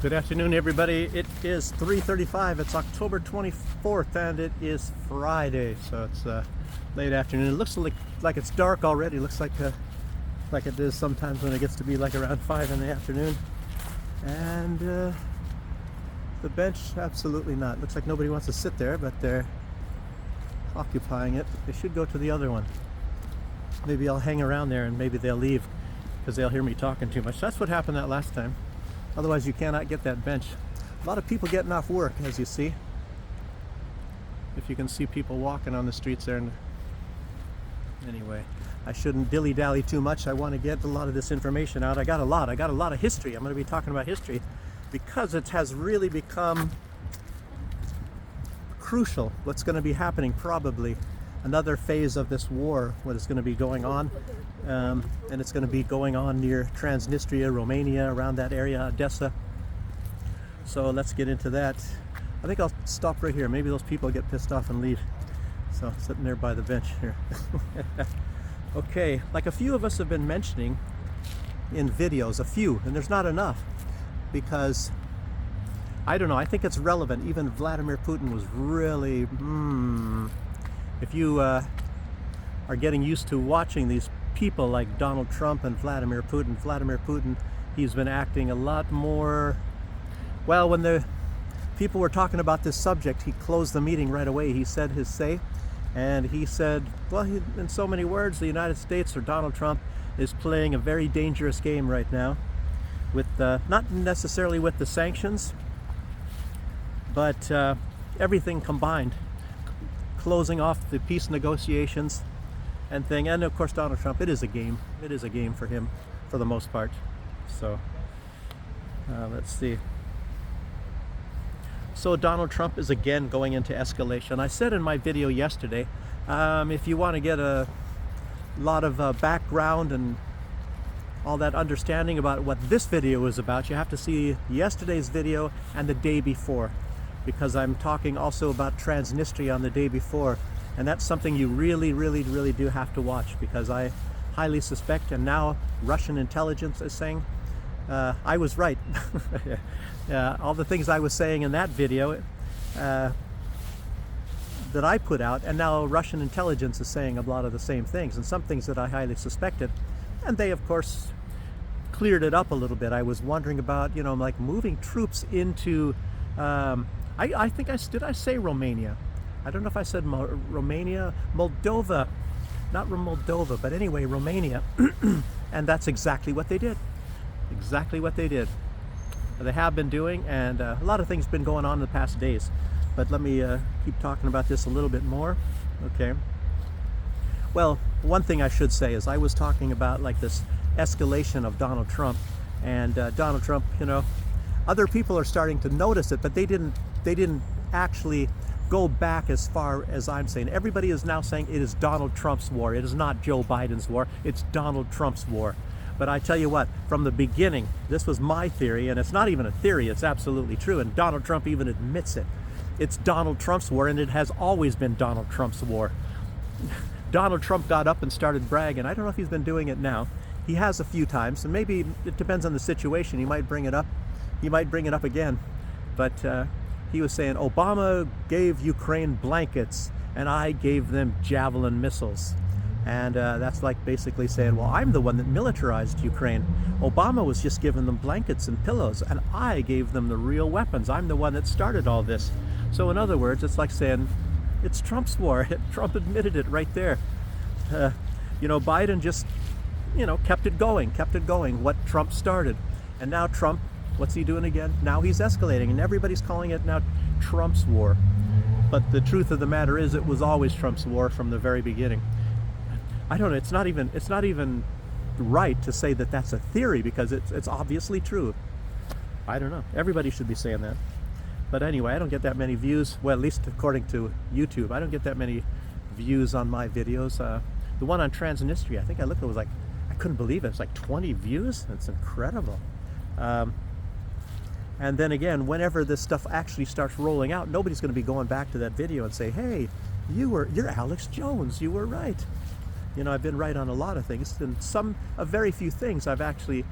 Good afternoon, everybody. It is 3:35. It's October 24th, and it is Friday, so it's late afternoon. It looks like it's dark already. It looks like it is sometimes when it gets to be like around 5 in the afternoon. And the bench, absolutely not. Looks like nobody wants to sit there, but they're occupying it. They should go to the other one. Maybe I'll hang around there, and maybe they'll leave because they'll hear me talking too much. That's what happened that last time. Otherwise, you cannot get that bench. A lot of people getting off work, as you see. If you can see people walking on the streets there. Anyway, I shouldn't dilly-dally too much. I want to get a lot of this information out. I got a lot of history. I'm going to be talking about history because it has really become crucial. What's going to be happening, probably another phase of this war, what is going to be going on. And it's going to be going on near Transnistria, Romania, around that area, Odessa. So let's get into that. I think I'll stop right here. Maybe those people get pissed off and leave. So sitting there by the bench here. Okay, like a few of us have been mentioning in videos, a few, and there's not enough because I don't know, I think it's relevant. Even Vladimir Putin was really, if you are getting used to watching these people like Donald Trump and Vladimir Putin, he's been acting a lot more, well, when the people were talking about this subject, he closed the meeting right away. He said his say, and he said, well, in so many words, the United States or Donald Trump is playing a very dangerous game right now with, not necessarily with the sanctions, but everything combined, closing off the peace negotiations and thing. And of course, Donald Trump, it is a game. It is a game for him for the most part. So let's see. So Donald Trump is again going into escalation. I said in my video yesterday, if you want to get a lot of background and all that understanding about what this video is about, you have to see yesterday's video and the day before, because I'm talking also about Transnistria on the day before. And that's something you really do have to watch, because I highly suspect, and now Russian intelligence is saying, I was right. All the things I was saying in that video that I put out, and now Russian intelligence is saying a lot of the same things, and some things that I highly suspected. And they, of course, cleared it up a little bit. I was wondering about, like moving troops into, I think did I say Romania? I don't know if I said Romania, Moldova, not Moldova, but anyway, Romania. And that's exactly what they did. Exactly what they did. They have been doing, and a lot of things been going on in the past days. But let me keep talking about this a little bit more. Okay. Well, one thing I should say is I was talking about like this escalation of Donald Trump, and Donald Trump, other people are starting to notice it, but they didn't actually go back as far as I'm saying. Everybody is now saying it is Donald Trump's war. It is not Joe Biden's war. It's Donald Trump's war. But I tell you what, from the beginning, this was my theory, and it's not even a theory, it's absolutely true, and Donald Trump even admits it. It's Donald Trump's war, and it has always been Donald Trump's war. Donald Trump got up and started bragging. I don't know if he's been doing it now. He has a few times, and maybe it depends on the situation. He might bring it up. He might bring it up again. But he was saying, Obama gave Ukraine blankets, and I gave them Javelin missiles. And that's like basically saying, well, I'm the one that militarized Ukraine. Obama was just giving them blankets and pillows, and I gave them the real weapons. I'm the one that started all this. So in other words, it's like saying, it's Trump's war. Trump admitted it right there. Biden just, kept it going, what Trump started. And now Trump, what's he doing again? Now he's escalating, and everybody's calling it now Trump's war. But the truth of the matter is, it was always Trump's war from the very beginning. I don't know, it's not even right to say that that's a theory, because it's obviously true. I don't know. Everybody should be saying that. But anyway, I don't get that many views. Well, at least according to YouTube, I don't get that many views on my videos. The one on Transnistria, I think I looked, it was like, I couldn't believe it. It's like 20 views. It's incredible. And then again, whenever this stuff actually starts rolling out, nobody's going to be going back to that video and say, hey, you're Alex Jones. You were right. I've been right on a lot of things, and very few things I've actually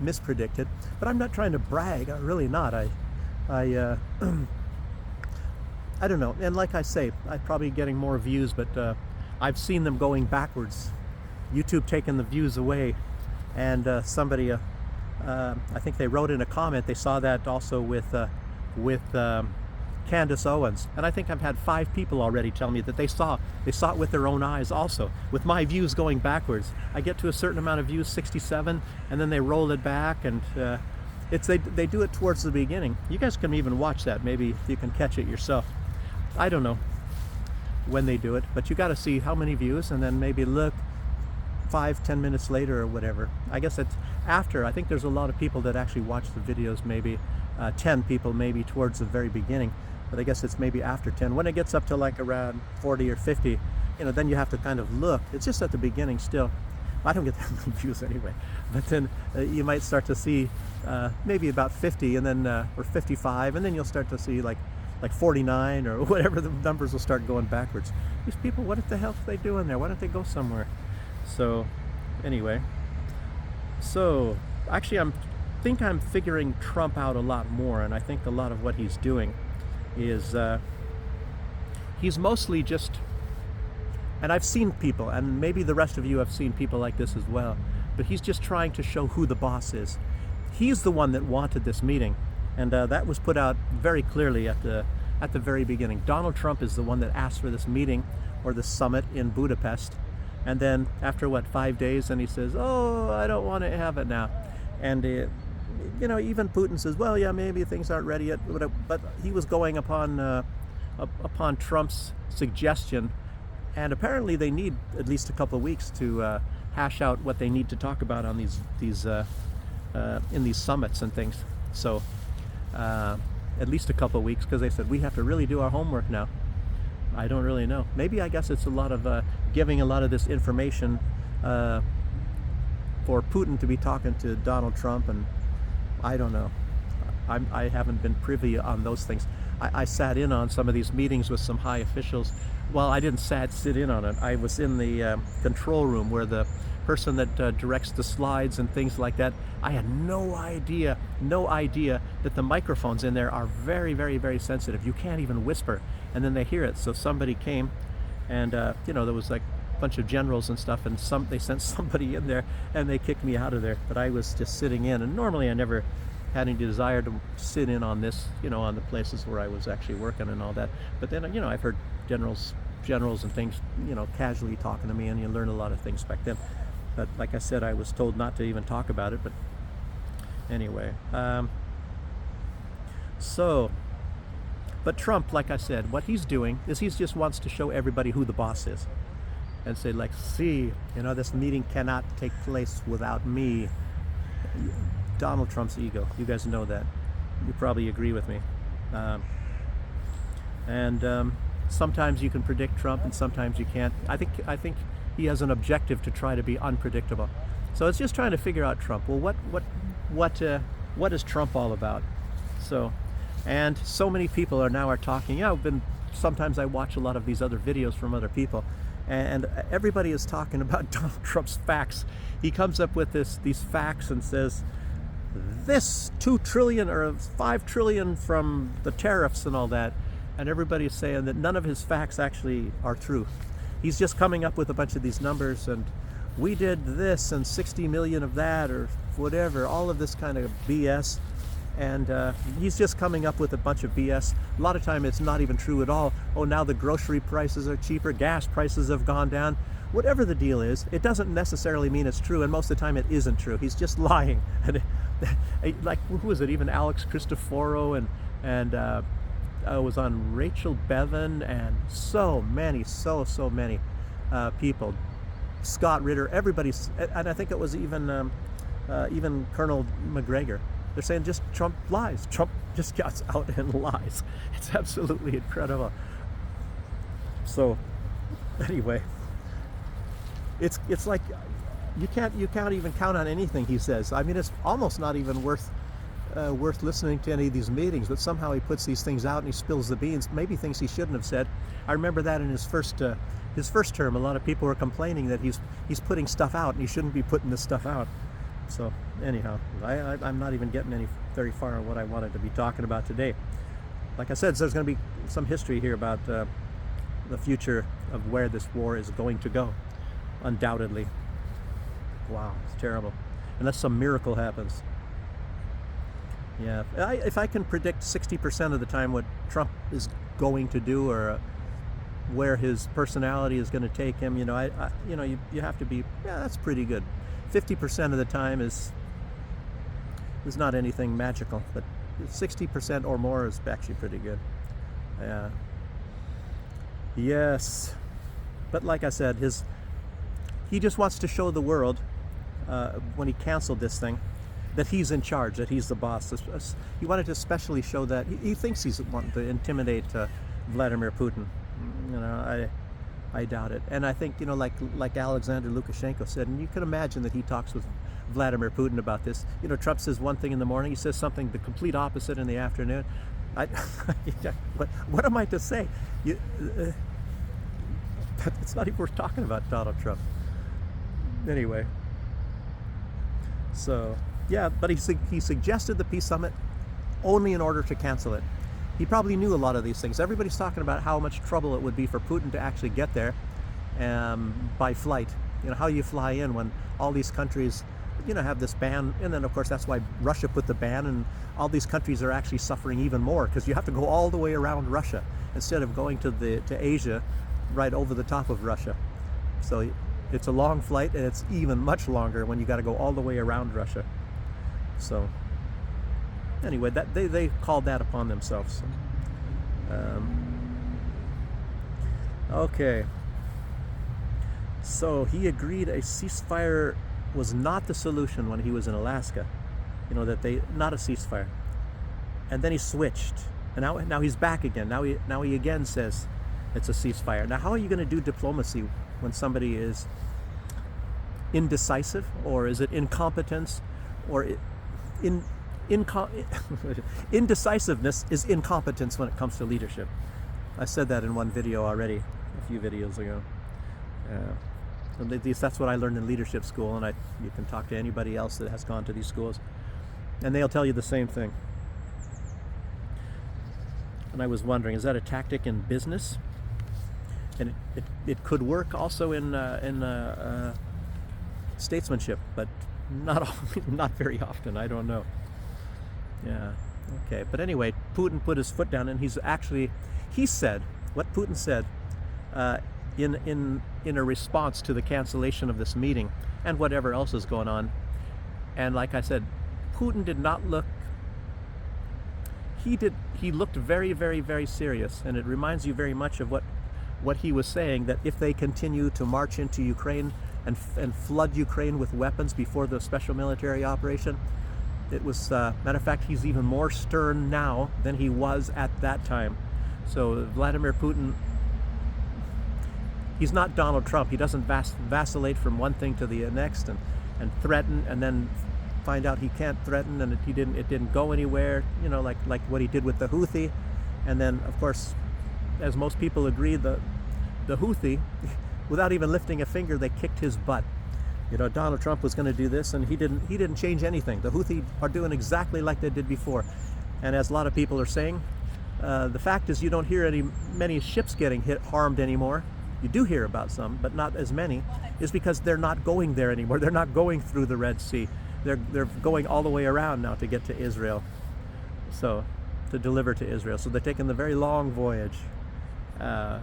mispredicted. But I'm not trying to brag. I'm really not. I I don't know. And like I say, I'm probably getting more views, but I've seen them going backwards. YouTube taking the views away. And somebody, I think they wrote in a comment, they saw that also with Candace Owens. And I think I've had 5 people already tell me that they saw it with their own eyes also, with my views going backwards. I get to a certain amount of views, 67, and then they roll it back, and they do it towards the beginning. You guys can even watch that, maybe if you can catch it yourself. I don't know when they do it, but you got to see how many views, and then maybe look 5-10 minutes later or whatever. I guess it's after. I think there's a lot of people that actually watch the videos, maybe 10 people maybe towards the very beginning, but I guess it's maybe after 10. When it gets up to like around 40 or 50, then you have to kind of look. It's just at the beginning still. I don't get that many views anyway, but then you might start to see maybe about 50, and then or 55, and then you'll start to see like 49 or whatever. The numbers will start going backwards. These people, what the hell are they doing there? Why don't they go somewhere? So anyway, so actually I'm figuring Trump out a lot more, and I think a lot of what he's doing is he's mostly just, and I've seen people, and maybe the rest of you have seen people like this as well, but he's just trying to show who the boss is. He's the one that wanted this meeting, and that was put out very clearly at the very beginning. Donald Trump is the one that asked for this meeting or the summit in Budapest, and then after 5 days, and he says, "Oh, I don't want to have it now," and even Putin says, "Well, yeah, maybe things aren't ready yet," but he was going upon Trump's suggestion, and apparently they need at least a couple of weeks to hash out what they need to talk about on these in these summits and things. So at least a couple of weeks, because they said we have to really do our homework now. I don't really know. Maybe, I guess it's a lot of giving a lot of this information for Putin to be talking to Donald Trump, and I don't know. I haven't been privy on those things. I sat in on some of these meetings with some high officials. Well, I didn't sit in on it. I was in the control room where the person that directs the slides and things like that. I had no idea that the microphones in there are very, very, very sensitive. You can't even whisper, and then they hear it. So somebody came, and there was like a bunch of generals and stuff, and they sent somebody in there, and they kicked me out of there. But I was just sitting in, and normally I never had any desire to sit in on this, on the places where I was actually working and all that. But then, I've heard generals and things, casually talking to me, and you learn a lot of things back then. But like I said, I was told not to even talk about it. But anyway, but Trump, like I said, what he's doing is he just wants to show everybody who the boss is, and say, like, see, this meeting cannot take place without me. Donald Trump's ego. You guys know that. You probably agree with me. Sometimes you can predict Trump, and sometimes you can't. I think he has an objective to try to be unpredictable. So it's just trying to figure out Trump. Well, what is Trump all about? So many people are talking. Yeah, sometimes I watch a lot of these other videos from other people, and everybody is talking about Donald Trump's facts. He comes up with these facts and says, this 2 trillion or 5 trillion from the tariffs and all that, and everybody's saying that none of his facts actually are true. He's just coming up with a bunch of these numbers, and we did this and 60 million of that, or whatever, all of this kind of BS. And he's just coming up with a bunch of BS. A lot of time it's not even true at all. Oh, now the grocery prices are cheaper, gas prices have gone down. Whatever the deal is, it doesn't necessarily mean it's true, and most of the time it isn't true. He's just lying. And like, who was it? Even Alex Cristoforo and was on Rachel Bevan, and so many people. Scott Ritter, everybody's, and I think it was even Colonel McGregor. They're saying just Trump lies. Trump just gets out and lies. It's absolutely incredible. So anyway, it's like you can't even count on anything he says. I mean, it's almost not even worth listening to any of these meetings. But somehow he puts these things out and he spills the beans. Maybe things he shouldn't have said. I remember that in his first term, a lot of people were complaining that he's putting stuff out and he shouldn't be putting this stuff out. So anyhow, I'm not even getting very far on what I wanted to be talking about today. Like I said, there's going to be some history here about the future of where this war is going to go, undoubtedly. Wow, it's terrible. Unless some miracle happens. Yeah, if I can predict 60% of the time what Trump is going to do, or where his personality is going to take him, you have to be, yeah, that's pretty good. 50% of the time is not anything magical, but 60% or more is actually pretty good. Yeah. Yes. But like I said, he just wants to show the world, when he canceled this thing, that he's in charge, that he's the boss. He wanted to especially show that he thinks he's wanting to intimidate Vladimir Putin. I doubt it. And I think, like Alexander Lukashenko said, and you can imagine that he talks with Vladimir Putin about this. Trump says one thing in the morning, he says something the complete opposite in the afternoon. What am I to say? It's not even worth talking about Donald Trump. Anyway, so yeah, but he suggested the peace summit only in order to cancel it. He probably knew a lot of these things. Everybody's talking about how much trouble it would be for Putin to actually get there by flight. How you fly in when all these countries, have this ban, and then of course that's why Russia put the ban, and all these countries are actually suffering even more because you have to go all the way around Russia instead of going to Asia, right over the top of Russia. So it's a long flight, and it's even much longer when you got to go all the way around Russia. So anyway, that they called that upon themselves. Okay. So he agreed a ceasefire was not the solution when he was in Alaska. Not a ceasefire. And then he switched, and now he's back again. Now he again says it's a ceasefire. Now, how are you going to do diplomacy when somebody is indecisive, or is it incompetence, or indecisiveness is incompetence when it comes to leadership? I said that in one video already, a few videos ago. At least that's what I learned in leadership school, and you can talk to anybody else that has gone to these schools, and they'll tell you the same thing. And I was wondering, is that a tactic in business? And it could work also in statesmanship, but not very often. I don't know. Yeah. Okay. But anyway, Putin put his foot down, and he said what Putin said in a response to the cancellation of this meeting and whatever else is going on. And like I said, Putin did not look. He looked very, very, very serious, and it reminds you very much of what he was saying, that if they continue to march into Ukraine and flood Ukraine with weapons before the special military operation, it was, matter of fact, he's even more stern now than he was at that time. So Vladimir Putin, he's not Donald Trump. He doesn't vacillate from one thing to the next and threaten, and then find out he can't threaten, and it didn't go anywhere, like what he did with the Houthi. And then of course, as most people agree, the Houthi, without even lifting a finger, they kicked his butt. Donald Trump was going to do this, and he didn't change anything. The Houthi are doing exactly like they did before. And as a lot of people are saying, the fact is you don't hear many ships getting harmed anymore. You do hear about some, but not as many, is because they're not going there anymore. They're not going through the Red Sea. They're going all the way around now to get to Israel, so to deliver to Israel. So they're taking the very long voyage.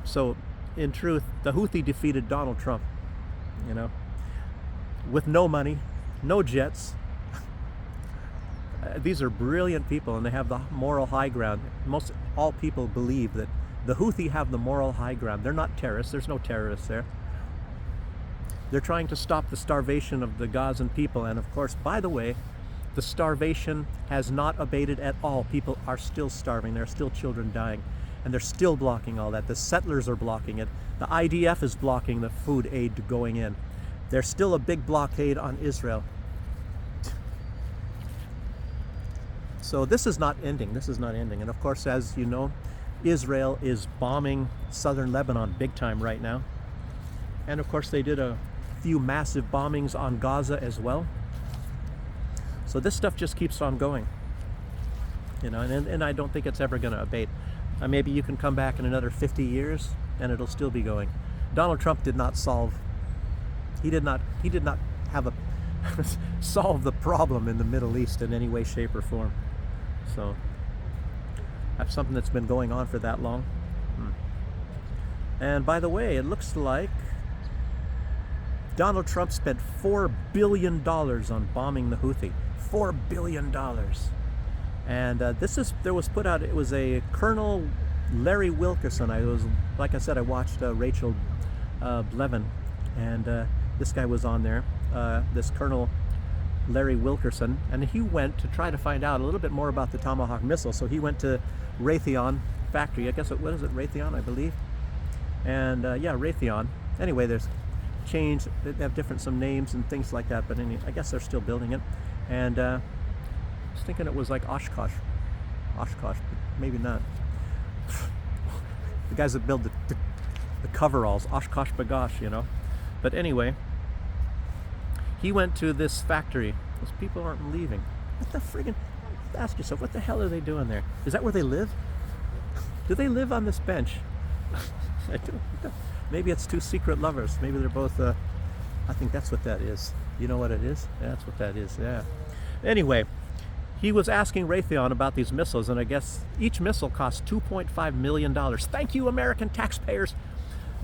So in truth, the Houthi defeated Donald Trump, with no money, no jets. These are brilliant people, and they have the moral high ground. All people believe that the Houthi have the moral high ground. They're not terrorists. There's no terrorists there. They're trying to stop the starvation of the Gazan people. And of course, by the way, the starvation has not abated at all. People are still starving. There are still children dying. And they're still blocking all that. The settlers are blocking it. The IDF is blocking the food aid going in. There's still a big blockade on Israel. So this is not ending. This is not ending. And of course, as you know, Israel is bombing southern Lebanon big time right now. And of course, they did a few massive bombings on Gaza as well. So this stuff just keeps on going, you know, and I don't think it's ever going to abate. Maybe you can come back in another 50 years and it'll still be going. Donald Trump did not solve, he did not have a solve the problem in the Middle East in any way, shape, or form. So that's something that's been going on for that long. And by the way, it looks like Donald Trump spent $4 billion on bombing the Houthi. $4 billion. And there was put out, it was a Colonel Larry Wilkerson. Like I said, I watched Rachel Blevin, and this guy was on there, this Colonel Larry Wilkerson, and he went to try to find out a little bit more about the Tomahawk missile. So he went to Raytheon factory, I guess, what is it, Raytheon, I believe? And yeah, Raytheon. Anyway, there's change, they have some names and things like that, but I guess they're still building it. And I was thinking it was like Oshkosh, but maybe not. The guys that build the coveralls, Oshkosh Bagosh, you know. But anyway, he went to this factory. Those people aren't leaving. What the friggin'? Ask yourself, what the hell are they doing there? Is that where they live? Do they live on this bench? I don't know. Maybe it's two secret lovers. Maybe they're both. I think that's what that is. You know what it is? That's what that is. Yeah. Anyway, he was asking Raytheon about these missiles, and I guess each missile costs $2.5 million. Thank you, American taxpayers.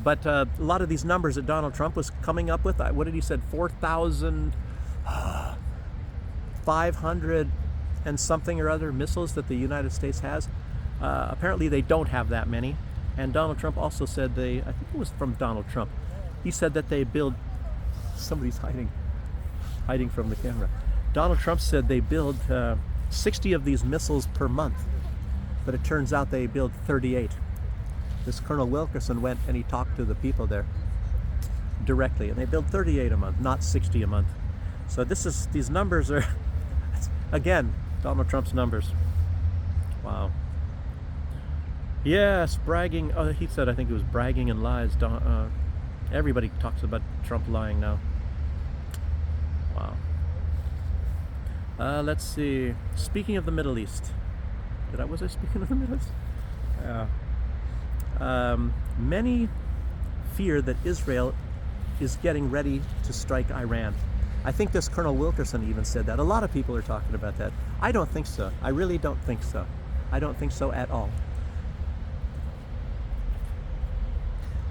But a lot of these numbers that Donald Trump was coming up with, what did he said? 4,500 and something or other missiles that the United States has. Apparently, they don't have that many. And Donald Trump also said I think it was from Donald Trump. He said that they build. Somebody's hiding from the camera. Donald Trump said they build 60 of these missiles per month, but it turns out they build 38. This Colonel Wilkerson went and he talked to the people there directly, and they build 38 a month, not 60 a month. So these numbers are, again, Donald Trump's numbers. Wow. Yes, bragging. Oh, he said, I think it was bragging and lies. Everybody talks about Trump lying now. Wow. Let's see. Speaking of the Middle East. Was I speaking of the Middle East? Many fear that Israel is getting ready to strike Iran. I think this Colonel Wilkerson even said that. A lot of people are talking about that. I don't think so. I really don't think so. I don't think so at all.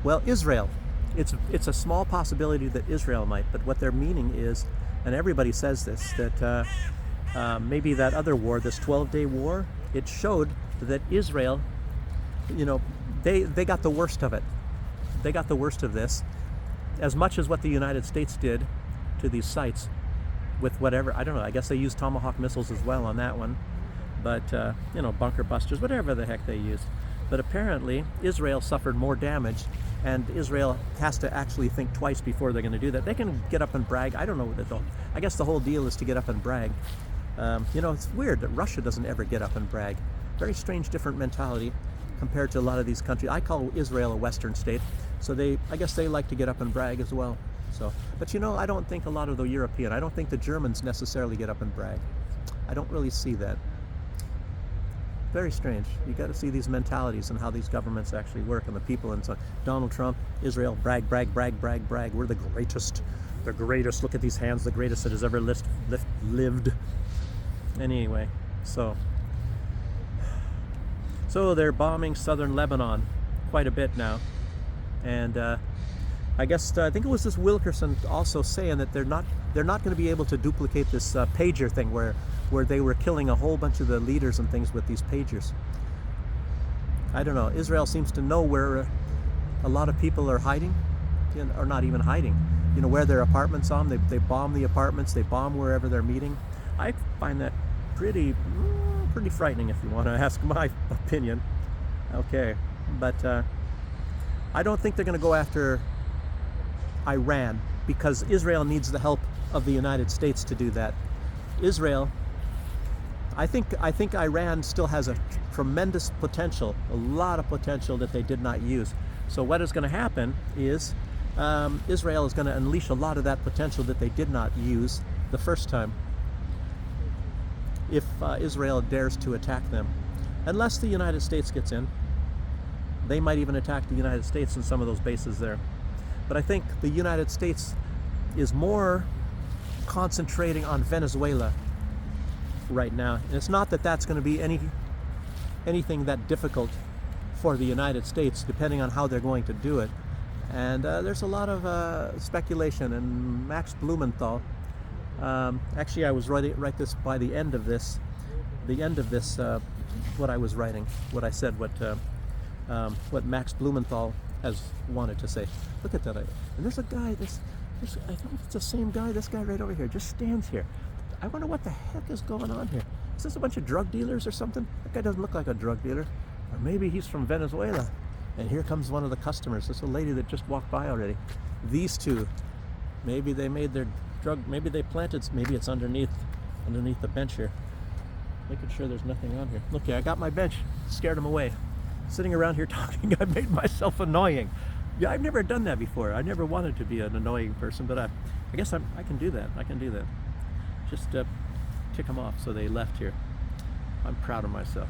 Well, Israel, it's a small possibility that Israel might, but what they're meaning is, and everybody says this, that maybe that other war, this 12-day war, it showed that Israel, you know, they got the worst of it. They got the worst of this, as much as what the United States did to these sites with whatever, I don't know, I guess they used Tomahawk missiles as well on that one, but, you know, bunker busters, whatever the heck they used. But apparently, Israel suffered more damage, and Israel has to actually think twice before they're going to do that. They can get up and brag. I don't know what I guess the whole deal is to get up and brag. You know, it's weird that Russia doesn't ever get up and brag. Very strange, different mentality compared to a lot of these countries. I call Israel a Western state, so I guess they like to get up and brag as well. So, but you know, I don't think a lot of the I don't think the Germans necessarily get up and brag. I don't really see that. Very strange. You got to see these mentalities and how these governments actually work, and the people. And so Donald Trump, Israel, brag, brag, brag, brag, brag. We're the greatest. The greatest. Look at these hands. The greatest that has ever lived. Anyway, so they're bombing southern Lebanon quite a bit now, and I guess I think it was this Wilkerson also saying that they're not going to be able to duplicate this pager thing where they were killing a whole bunch of the leaders and things with these pagers. I don't know. Israel seems to know where a lot of people are hiding, or not even hiding. You know, where their apartments are. They bomb the apartments. They bomb wherever they're meeting. I find that pretty frightening, if you want to ask my opinion. Okay, but I don't think they're going to go after Iran, because Israel needs the help of the United States to do that. Israel, I think Iran still has a tremendous potential, a lot of potential that they did not use. So what is going to happen is Israel is going to unleash a lot of that potential that they did not use the first time. if Israel dares to attack them. Unless the United States gets in, they might even attack the United States in some of those bases there. But I think the United States is more concentrating on Venezuela right now. And it's not that that's going to be anything that difficult for the United States, depending on how they're going to do it. And there's a lot of speculation. And Max Blumenthal, actually I was write this by the end of this, what I was writing, what I said, what Max Blumenthal has wanted to say. Look at that. And there's a guy, I don't know if it's the same guy, this guy right over here just stands here. I wonder what the heck is going on here. Is this a bunch of drug dealers or something? That guy doesn't look like a drug dealer. Or maybe he's from Venezuela. And here comes one of the customers. This is a lady that just walked by already. These two, maybe they made their drug, maybe they planted, maybe it's underneath the bench here. Making sure there's nothing on here. Okay, I got my bench, scared them away. Sitting around here talking, I made myself annoying. Yeah, I've never done that before. I never wanted to be an annoying person, but I guess I can do that. I can do that. Just tick them off so they left here. I'm proud of myself.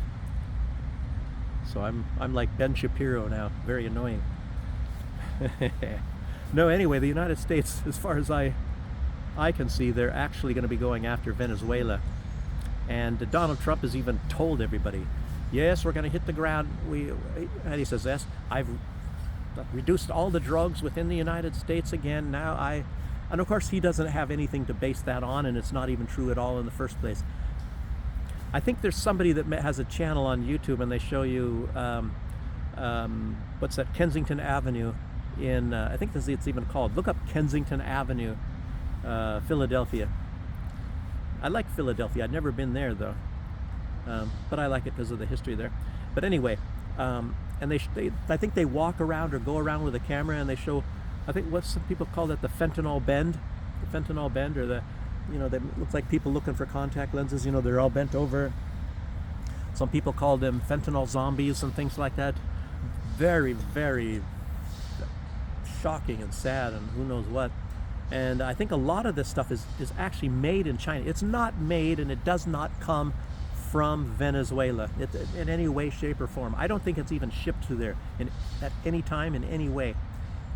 So I'm like Ben Shapiro now, very annoying. No, anyway, the United States, as far as I can see, they're actually going to be going after Venezuela. And Donald Trump has even told everybody, yes, we're going to hit the ground. And he says, yes, I've reduced all the drugs within the United States again. And of course he doesn't have anything to base that on, and it's not even true at all in the first place. I think there's somebody that has a channel on YouTube, and they show you, what's that, Kensington Avenue in, I think it's even called, look up Kensington Avenue, Philadelphia. I like Philadelphia. I've never been there though, but I like it because of the history there. But anyway, and I think they walk around or go around with a camera, and they show, I think what some people call it, the fentanyl bend, or the, that looks like people looking for contact lenses. They're all bent over. Some people call them fentanyl zombies and things like that. Very, very shocking and sad, and who knows what. And I think a lot of this stuff is actually made in China. It's not made, and it does not come from Venezuela in any way, shape, or form. I don't think it's even shipped to there at any time in any way.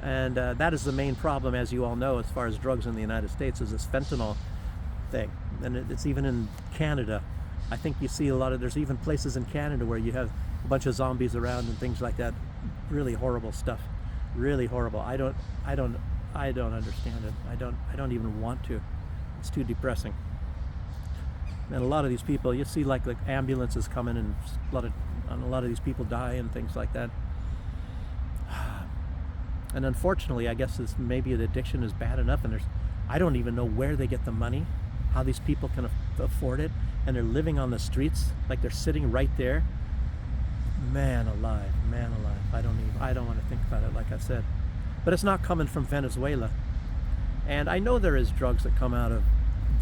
And that is the main problem, as you all know, as far as drugs in the United States, is this fentanyl thing. And it's even in Canada. I think you see there's even places in Canada where you have a bunch of zombies around and things like that. Really horrible stuff. Really horrible. I don't understand it. I don't even want to. It's too depressing. And a lot of these people, you see like ambulances coming, and a lot of these people die and things like that. And unfortunately, I guess maybe the addiction is bad enough, and I don't even know where they get the money, how these people can afford it, and they're living on the streets, like they're sitting right there. Man alive. I don't want to think about it, like I said. But it's not coming from Venezuela. And I know there is drugs that come out of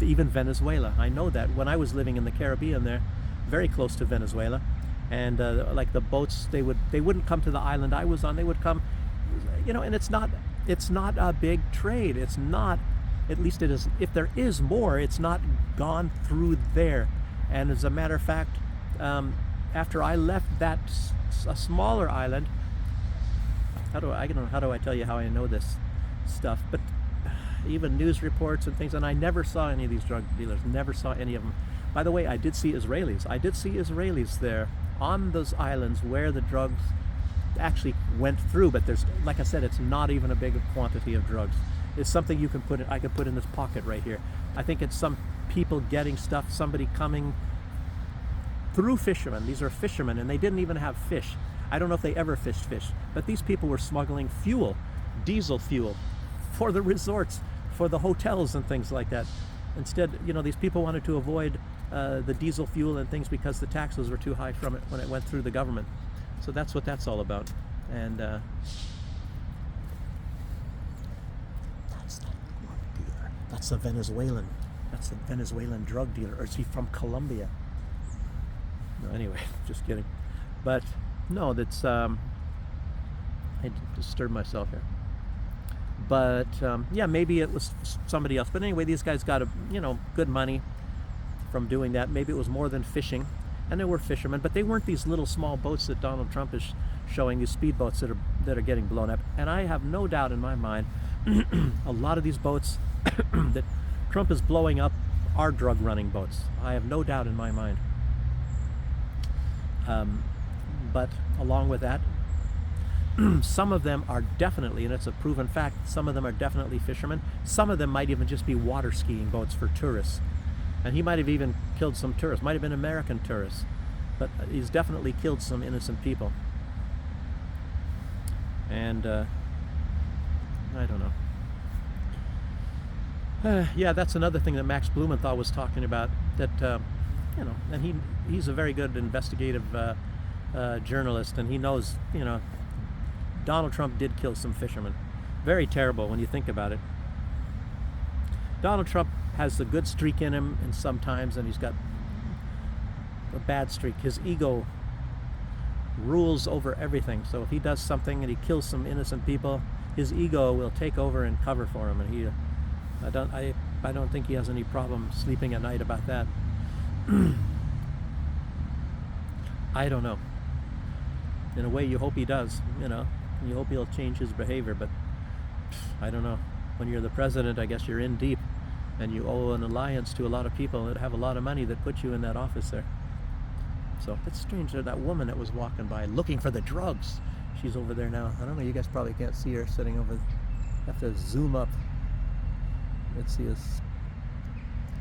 even Venezuela. I know that. When I was living in the Caribbean there, very close to Venezuela, and like the boats, they wouldn't come to the island I was on. They would come, and it's not a big trade. It's not, at least it is, if there is more, it's not gone through there. And as a matter of fact, after I left a smaller island, how do I tell you how I know this stuff? But even news reports and things, and I never saw any of these drug dealers, never saw any of them. By the way, I did see Israelis there on those islands where the drugs actually went through, but there's, like I said, it's not even a big quantity of drugs. It's something I could put in this pocket right here. I think it's some people getting stuff, somebody coming through fishermen. These are fishermen, and they didn't even have fish. I don't know if they ever fished fish, but these people were smuggling fuel, diesel fuel, for the resorts, for the hotels and things like that. Instead, these people wanted to avoid the diesel fuel and things because the taxes were too high from it when it went through the government. So that's what that's all about. And that's the drug dealer. That's the Venezuelan drug dealer. Or is he from Colombia? No, anyway, just kidding. But no, that's I disturbed myself here. But yeah, maybe it was somebody else. But anyway, these guys got good money. from doing that. Maybe it was more than fishing, and there were fishermen, but they weren't these little small boats that Donald Trump is showing, these speedboats that are getting blown up. And I have no doubt in my mind a lot of these boats that Trump is blowing up are drug running boats. I have no doubt in my mind. But along with that, some of them are definitely, and it's a proven fact, some of them are definitely fishermen. Some of them might even just be water skiing boats for tourists. And he might have even killed some tourists, might have been American tourists, but he's definitely killed some innocent people. And I don't know. Yeah, that's another thing that Max Blumenthal was talking about, that, you know, and he's a very good investigative journalist, and he knows, you know, Donald Trump did kill some fishermen. Very terrible when you think about it. Donald Trump has a good streak in him, and sometimes, and he's got a bad streak. His ego rules over everything. So if he does something and he kills some innocent people, his ego will take over and cover for him. And I don't think he has any problem sleeping at night about that. I don't know. In a way, you hope he does, you know. You hope he'll change his behavior, but I don't know. When you're the president, I guess you're in deep, and you owe an alliance to a lot of people that have a lot of money that put you in that office there. So it's strange that that woman that was walking by looking for the drugs, she's over there now. I don't know, you guys probably can't see her sitting over, have to zoom up. Let's see, it's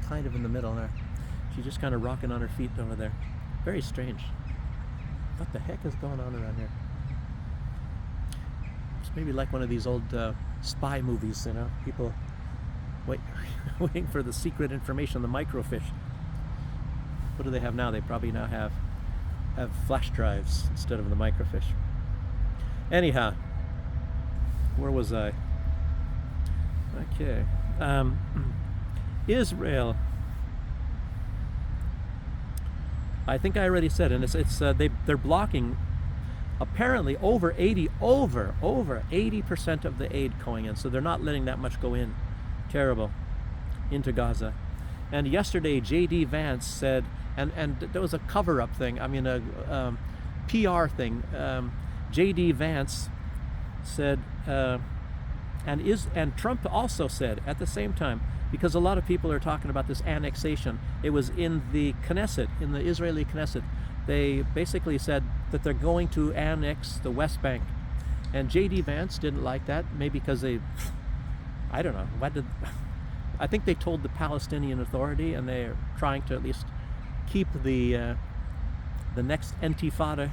kind of in the middle there. She's just kind of rocking on her feet over there. Very strange. What the heck is going on around here? It's maybe like one of these old spy movies, you know, people waiting for the secret information, the microfiche. What do they have now? They probably now have flash drives instead of the microfiche. Anyhow, where was I? Okay. Israel. I think I already said, and they're blocking apparently over 80% of the aid going in, so they're not letting that much go in. Terrible, into Gaza. And yesterday, J.D. Vance said, and there was a cover-up thing. I mean, a PR thing. J.D. Vance said, and Trump also said at the same time, because a lot of people are talking about this annexation. It was in the Knesset, in the Israeli Knesset. They basically said that they're going to annex the West Bank. And J.D. Vance didn't like that, maybe because I don't know. I think they told the Palestinian Authority, and they're trying to at least keep the next intifada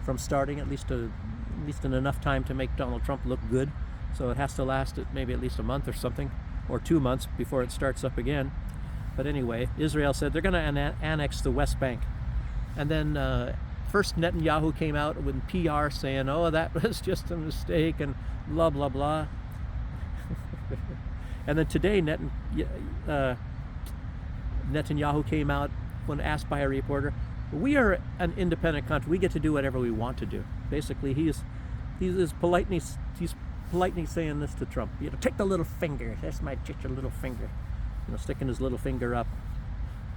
from starting, at least in enough time to make Donald Trump look good. So it has to last maybe at least a month or something, or 2 months before it starts up again. But anyway, Israel said they're going to annex the West Bank. And then first Netanyahu came out with PR saying, oh, that was just a mistake and blah, blah, blah. And then today Netanyahu came out when asked by a reporter, we are an independent country. We get to do whatever we want to do. Basically, he's politely saying this to Trump. You know, take the little finger. That's my your little finger. You know, sticking his little finger up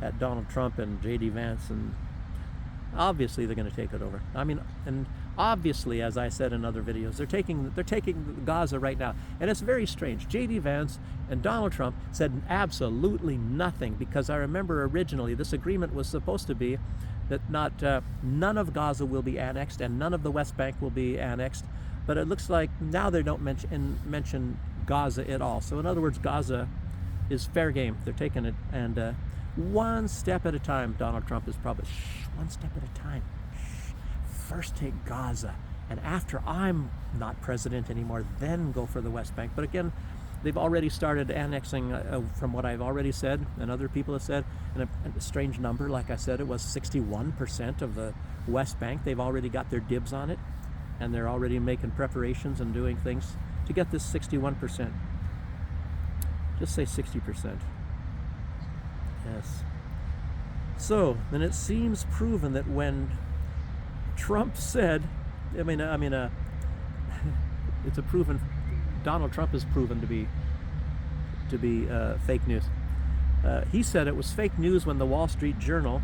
at Donald Trump and J.D. Vance, and obviously they're going to take it over. I mean, and obviously, as I said in other videos, they're taking Gaza right now, and it's very strange. J.D. Vance and Donald Trump said absolutely nothing, because I remember originally this agreement was supposed to be that none of Gaza will be annexed and none of the West Bank will be annexed. But it looks like now they don't mention Gaza at all. So in other words, Gaza is fair game. They're taking it, and one step at a time. Donald Trump is probably one step at a time. First take Gaza, and after I'm not president anymore, then go for the West Bank. But again, they've already started annexing, from what I've already said and other people have said, and a strange number, like I said, it was 61% of the West Bank. They've already got their dibs on it, and they're already making preparations and doing things to get this 61%. Just say 60%. Yes. So, then it seems proven that when Trump said, it's a proven, Donald Trump is proven to be fake news. He said it was fake news when the Wall Street Journal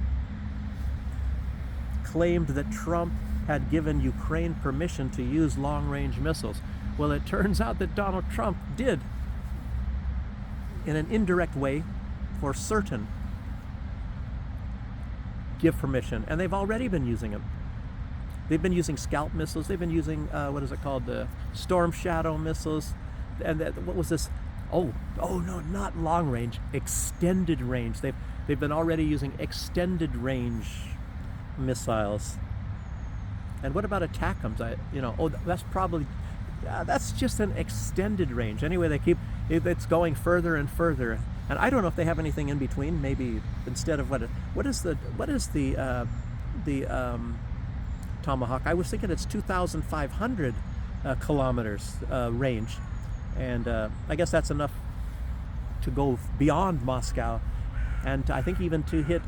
claimed that Trump had given Ukraine permission to use long-range missiles. Well, it turns out that Donald Trump did, in an indirect way, for certain, give permission, and they've already been using them. They've been using Scalp missiles. They've been using what is it called, the Storm Shadow missiles, and what was this? Oh no, not long range, extended range. They've been already using extended range missiles. And what about ATACMS? That's probably, that's just an extended range. Anyway, it's going further and further. And I don't know if they have anything in between. Maybe instead of what is the Tomahawk? I was thinking it's 2,500 kilometers range, and I guess that's enough to go beyond Moscow, and I think even to hit.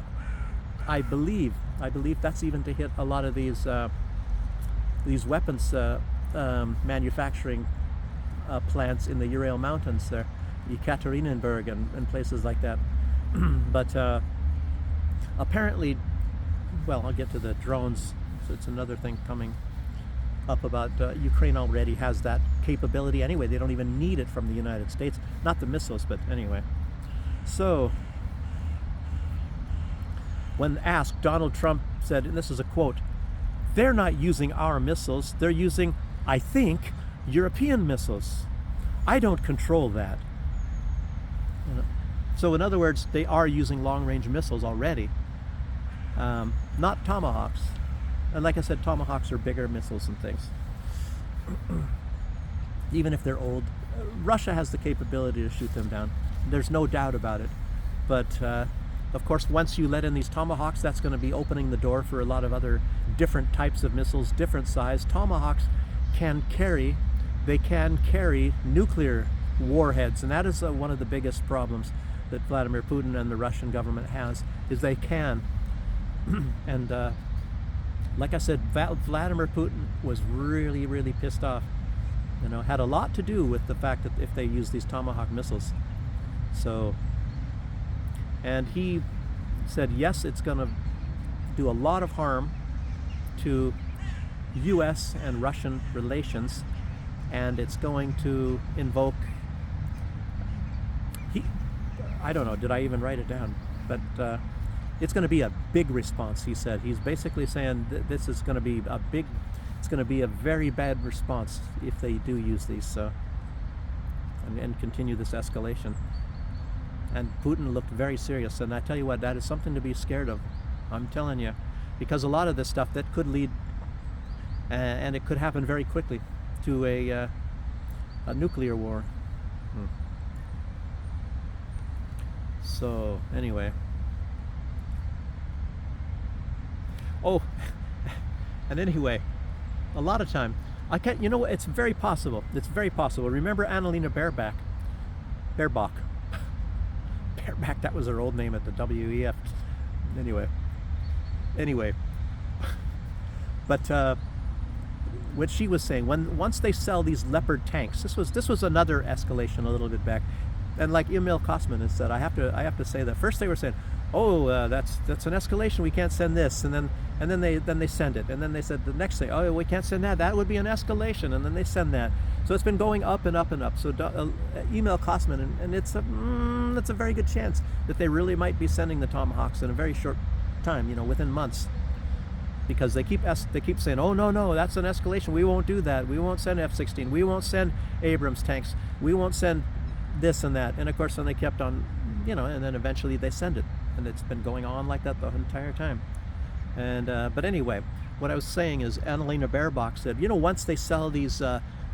I believe that's even to hit a lot of these weapons manufacturing plants in the Ural Mountains there, Ekaterinburg and places like that. But apparently, well, I'll get to the drones. So it's another thing coming up about Ukraine already has that capability anyway. They don't even need it from the United States. Not the missiles, but anyway. So when asked, Donald Trump said, and this is a quote, "They're not using our missiles. They're using, I think, European missiles. I don't control that." So in other words, they are using long-range missiles already, not Tomahawks. And like I said, Tomahawks are bigger missiles and things. Even if they're old, Russia has the capability to shoot them down. There's no doubt about it. But of course, once you let in these Tomahawks, that's going to be opening the door for a lot of other different types of missiles, different size. Tomahawks can carry nuclear warheads, and that is one of the biggest problems that Vladimir Putin and the Russian government has, is they can. And like I said, Vladimir Putin was really, really pissed off. Had a lot to do with the fact that if they use these Tomahawk missiles. So, and he said, yes, it's going to do a lot of harm to U.S. and Russian relations, and it's going to invoke, I don't know, did I even write it down? But it's going to be a big response, he said. He's basically saying that this is going to be it's going to be a very bad response if they do use these and continue this escalation. And Putin looked very serious, and I tell you what, that is something to be scared of. I'm telling you, because a lot of this stuff that could lead, and it could happen very quickly, to a nuclear war. So anyway. Oh, and anyway, a lot of time, I can't, it's very possible. It's very possible. Remember Annalena Baerbock? Baerbock, that was her old name at the WEF. Anyway. But what she was saying, once they sell these Leopard tanks, this was another escalation a little bit back. And like Emil Kosman has said, I have to say that first they were saying, oh, that's an escalation. We can't send this, and then they send it, and then they said the next thing, oh, we can't send that. That would be an escalation, and then they send that. So it's been going up and up and up. So Emil Kosman, and it's a very good chance that they really might be sending the Tomahawks in a very short time, within months, because they keep saying, oh no, that's an escalation. We won't do that. We won't send F-16. We won't send Abrams tanks. We won't send this and that. And of course, then they kept on, and then eventually they send it. And it's been going on like that the entire time. And but anyway, what I was saying is Annalena Baerbock said, once they sell these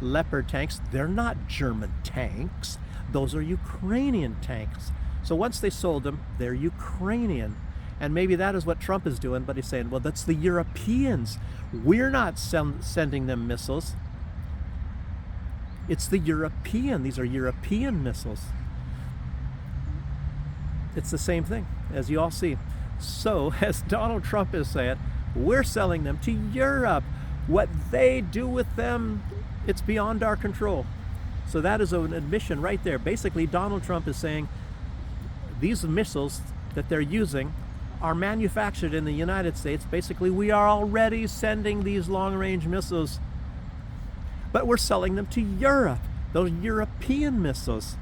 Leopard tanks, they're not German tanks. Those are Ukrainian tanks. So once they sold them, they're Ukrainian. And maybe that is what Trump is doing, but he's saying, well, that's the Europeans. We're not sending them missiles. It's the European. These are European missiles. It's the same thing, as you all see. So, as Donald Trump is saying, we're selling them to Europe. What they do with them, it's beyond our control. So that is an admission right there. Basically, Donald Trump is saying these missiles that they're using are manufactured in the United States. Basically, we are already sending these long-range missiles, but we're selling them to Europe, those European missiles.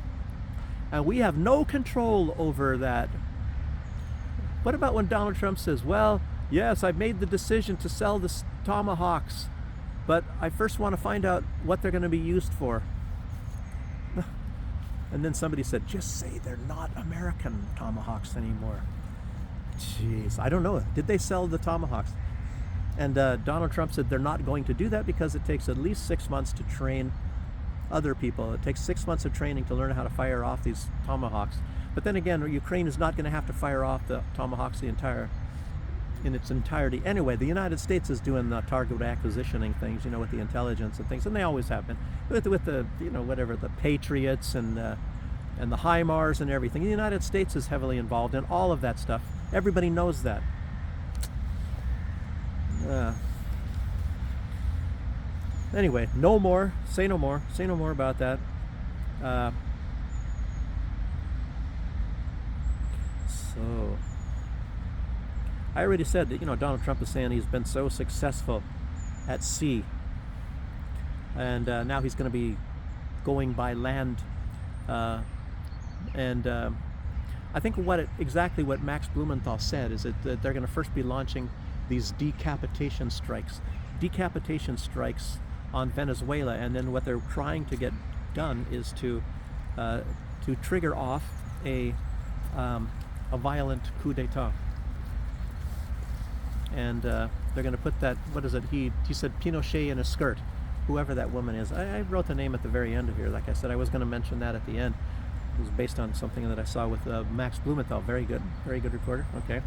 And we have no control over that. What about when Donald Trump says, well, yes, I've made the decision to sell the Tomahawks, but I first want to find out what they're going to be used for. And then somebody said, just say they're not American Tomahawks anymore. Jeez, I don't know. Did they sell the Tomahawks? And Donald Trump said they're not going to do that because it takes at least 6 months to train other people. It takes 6 months of training to learn how to fire off these Tomahawks. But then again, Ukraine is not going to have to fire off the Tomahawks in its entirety. Anyway, the United States is doing the target acquisitioning things, you know, with the intelligence and things, and they always have been with the, you know, whatever, the Patriots and the HIMARS and everything. The United States is heavily involved in all of that stuff. Everybody knows that. Anyway, no more. Say no more. Say no more about that. So, I already said that, you know, Donald Trump is saying he's been so successful at sea, and now he's going to be going by land. I think exactly what Max Blumenthal said is that they're going to first be launching these decapitation strikes on Venezuela, and then what they're trying to get done is to trigger off a violent coup d'état. And they're going to put that, what is it? He said Pinochet in a skirt, whoever that woman is. I wrote the name at the very end of here. Like I said, I was going to mention that at the end. It was based on something that I saw with Max Blumenthal. Very good reporter. Okay.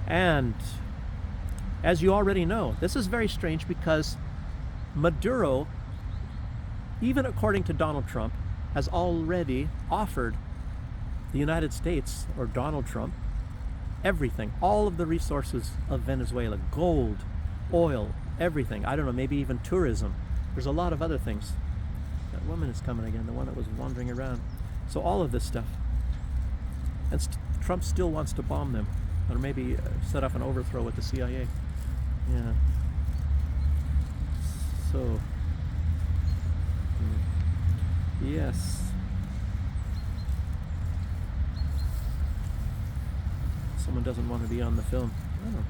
And as you already know, this is very strange because Maduro, even according to Donald Trump, has already offered the United States, or Donald Trump, everything, all of the resources of Venezuela, gold, oil, everything. I don't know, maybe even tourism. There's a lot of other things. That woman is coming again, the one that was wandering around. So all of this stuff. And Trump still wants to bomb them, or maybe set up an overthrow with the CIA. Yeah. So, yes. Someone doesn't want to be on the film. Oh.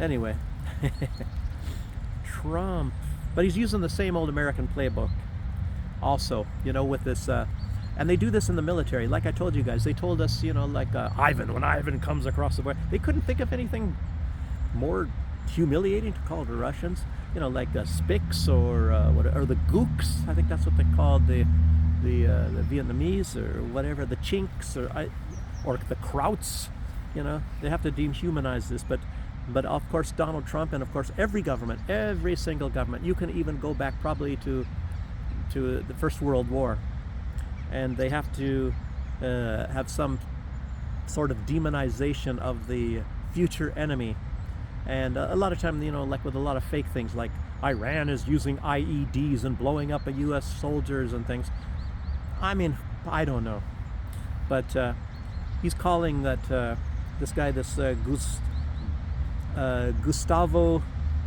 Anyway, Trump, but he's using the same old American playbook. Also, you know, with this, and they do this in the military. Like I told you guys, they told us, you know, like Ivan, when Ivan comes across the border, they couldn't think of anything more humiliating to call the Russians. You know, like Spics or the Gooks. I think that's what they called the Vietnamese or whatever, the Chinks or the Krauts. You know, they have to dehumanize this, but of course Donald Trump, and of course every government, every single government. You can even go back probably to the First World War, and they have to have some sort of demonization of the future enemy. And a lot of time, you know, like with a lot of fake things, like Iran is using IEDs and blowing up U.S. soldiers and things. I mean, I don't know, but he's calling that this guy, Gustavo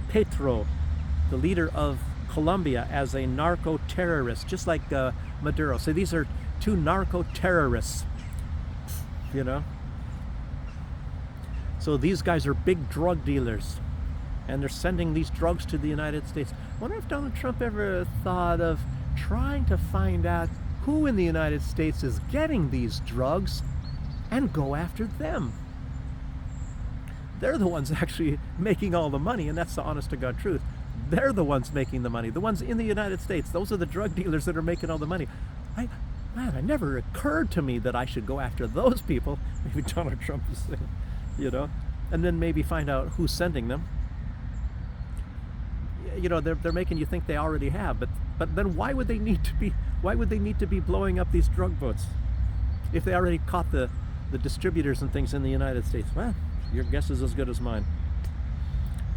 Petro, the leader of Colombia, as a narco-terrorist, just like Maduro. So these are two narco-terrorists, you know. So these guys are big drug dealers, and they're sending these drugs to the United States. I wonder if Donald Trump ever thought of trying to find out who in the United States is getting these drugs and go after them. They're the ones actually making all the money, and that's the honest-to-God truth. They're the ones making the money. The ones in the United States, those are the drug dealers that are making all the money. It never occurred to me that I should go after those people. Maybe Donald Trump is saying, you know, and then maybe find out who's sending them. You know, they're making you think they already have, but then why would they need to be blowing up these drug boats if they already caught the distributors and things in the United States? Well, your guess is as good as mine.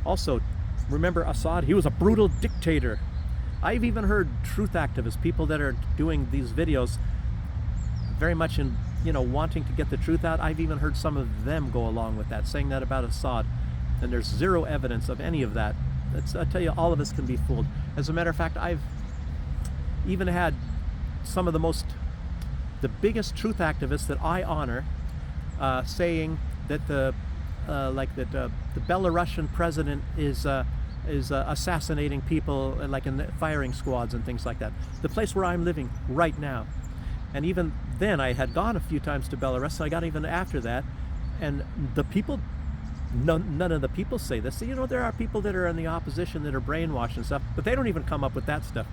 Also, remember Assad? He was a brutal dictator. I've even heard truth activists, people that are doing these videos, very much in, wanting to get the truth out. I've even heard some of them go along with that, saying that about Assad, and there's zero evidence of any of that. I tell you, all of us can be fooled. As a matter of fact, I've even had some of the biggest truth activists that I honor saying that the Belarusian president is assassinating people, like in the firing squads and things like that. The place where I'm living right now. And even then, I had gone a few times to Belarus, so I got even after that. And the people, none of the people say this. So, there are people that are in the opposition that are brainwashed and stuff, but they don't even come up with that stuff.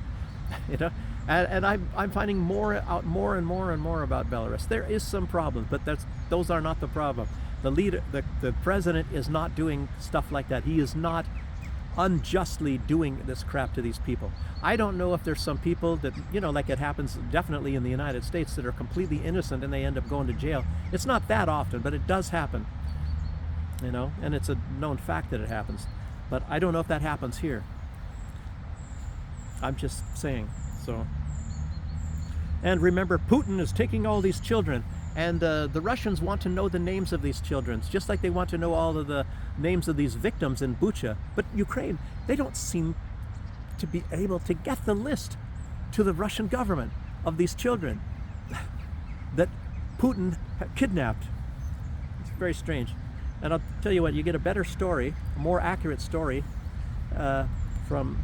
And I'm finding more and more about Belarus. There is some problems, but those are not the problem. The leader, the president, is not doing stuff like that. He is not unjustly doing this crap to these people. I don't know if there's some people that, like it happens definitely in the United States, that are completely innocent and they end up going to jail. It's not that often, but it does happen, and it's a known fact that it happens. But I don't know if that happens here. I'm just saying. So, and remember, Putin is taking all these children, and the Russians want to know the names of these children, just like they want to know all of the names of these victims in Bucha. But Ukraine, they don't seem to be able to get the list to the Russian government of these children that Putin kidnapped. It's very strange. And I'll tell you what, you get a better story, a more accurate story from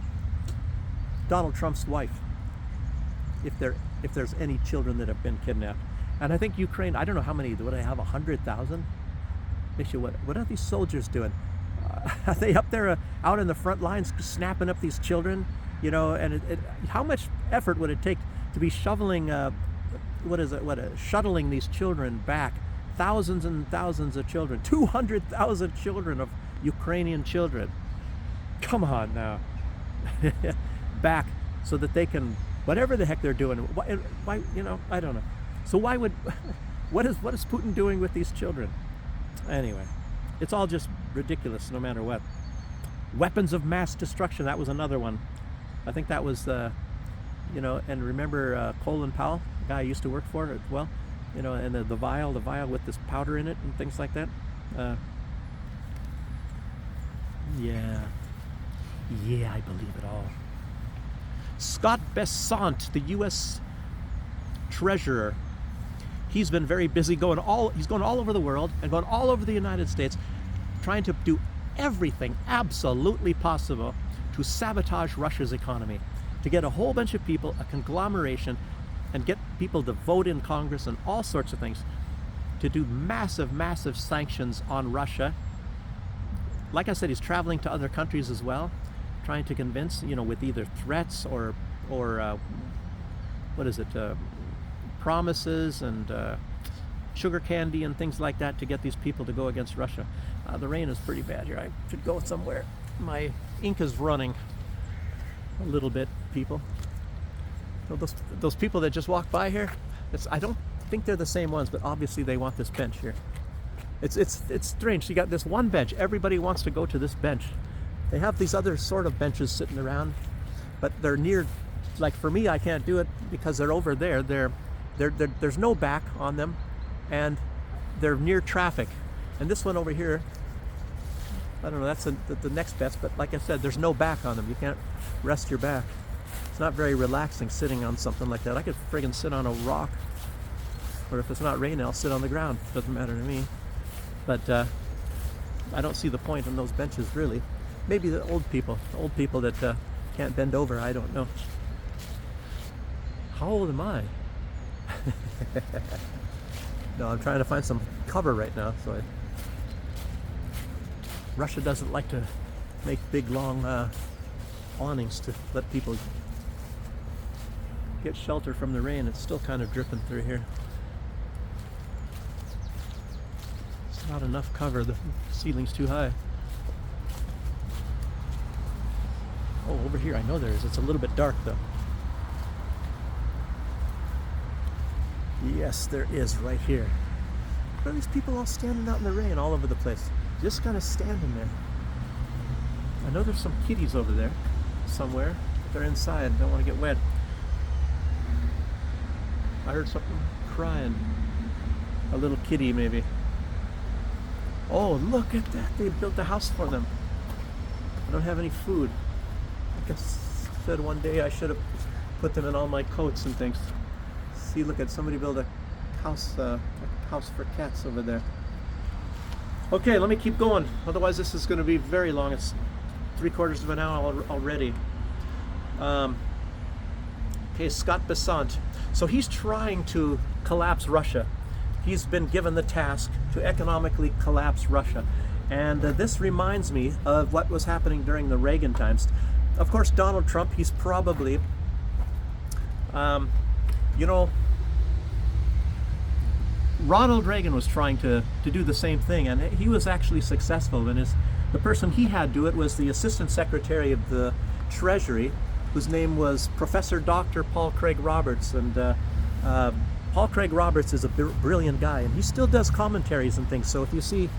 Donald Trump's wife, if there's any children that have been kidnapped. And I think Ukraine, I don't know how many, would I have 100,000? What are these soldiers doing? Are they up there out in the front lines snapping up these children? And how much effort would it take to be shuttling these children back? Thousands and thousands of children, 200,000 children of Ukrainian children. Come on now. Back so that they can, whatever the heck they're doing, why, I don't know. So what is Putin doing with these children? Anyway, it's all just ridiculous no matter what. Weapons of mass destruction, that was another one. I think that was, and remember Colin Powell, the guy I used to work for as well, and the vial with this powder in it and things like that. Yeah, I believe it all. Scott Bessant, the U.S. Treasurer, he's been very busy he's going all over the world and going all over the United States, trying to do everything absolutely possible to sabotage Russia's economy, to get a whole bunch of people, a conglomeration, and get people to vote in Congress and all sorts of things, to do massive sanctions on Russia. Like I said, he's traveling to other countries as well, trying to convince, with either threats or promises and sugar candy and things like that to get these people to go against Russia. The rain is pretty bad here. I should go somewhere. My ink is running a little bit, people. So those people that just walked by here, I don't think they're the same ones, but obviously they want this bench here. It's strange. You got this one bench. Everybody wants to go to this bench. They have these other sort of benches sitting around, but they're near. Like for me, I can't do it because they're over there. There's no back on them, and they're near traffic. And this one over here, I don't know. That's the next best. But like I said, there's no back on them. You can't rest your back. It's not very relaxing sitting on something like that. I could friggin' sit on a rock, or if it's not raining, I'll sit on the ground. Doesn't matter to me. But I don't see the point in those benches really. Maybe the old people that can't bend over. I don't know. How old am I? No, I'm trying to find some cover right now. Russia doesn't like to make big long awnings to let people get shelter from the rain. It's still kind of dripping through here. It's not enough cover. The ceiling's too high. Oh, over here I know there is. It's a little bit dark though. Yes, there is right here. What are these people all standing out in the rain all over the place? Just kind of standing there. I know there's some kitties over there somewhere, but they're inside. Don't want to get wet. I heard something crying. A little kitty, maybe. Oh, look at that. They built a house for them. I don't have any food. I guess said one day I should have put them in all my coats and things. See, look at somebody build a house for cats over there. Okay, let me keep going. Otherwise, this is going to be very long. It's 3/4 of an hour already. Okay, Scott Bessant. So he's trying to collapse Russia. He's been given the task to economically collapse Russia. And this reminds me of what was happening during the Reagan times. Of course, Donald Trump, he's probably, you know, Ronald Reagan was trying to do the same thing, and he was actually successful. And the person he had do it was the Assistant Secretary of the Treasury, whose name was Professor Dr. Paul Craig Roberts. And Paul Craig Roberts is a brilliant guy, and he still does commentaries and things. So if you see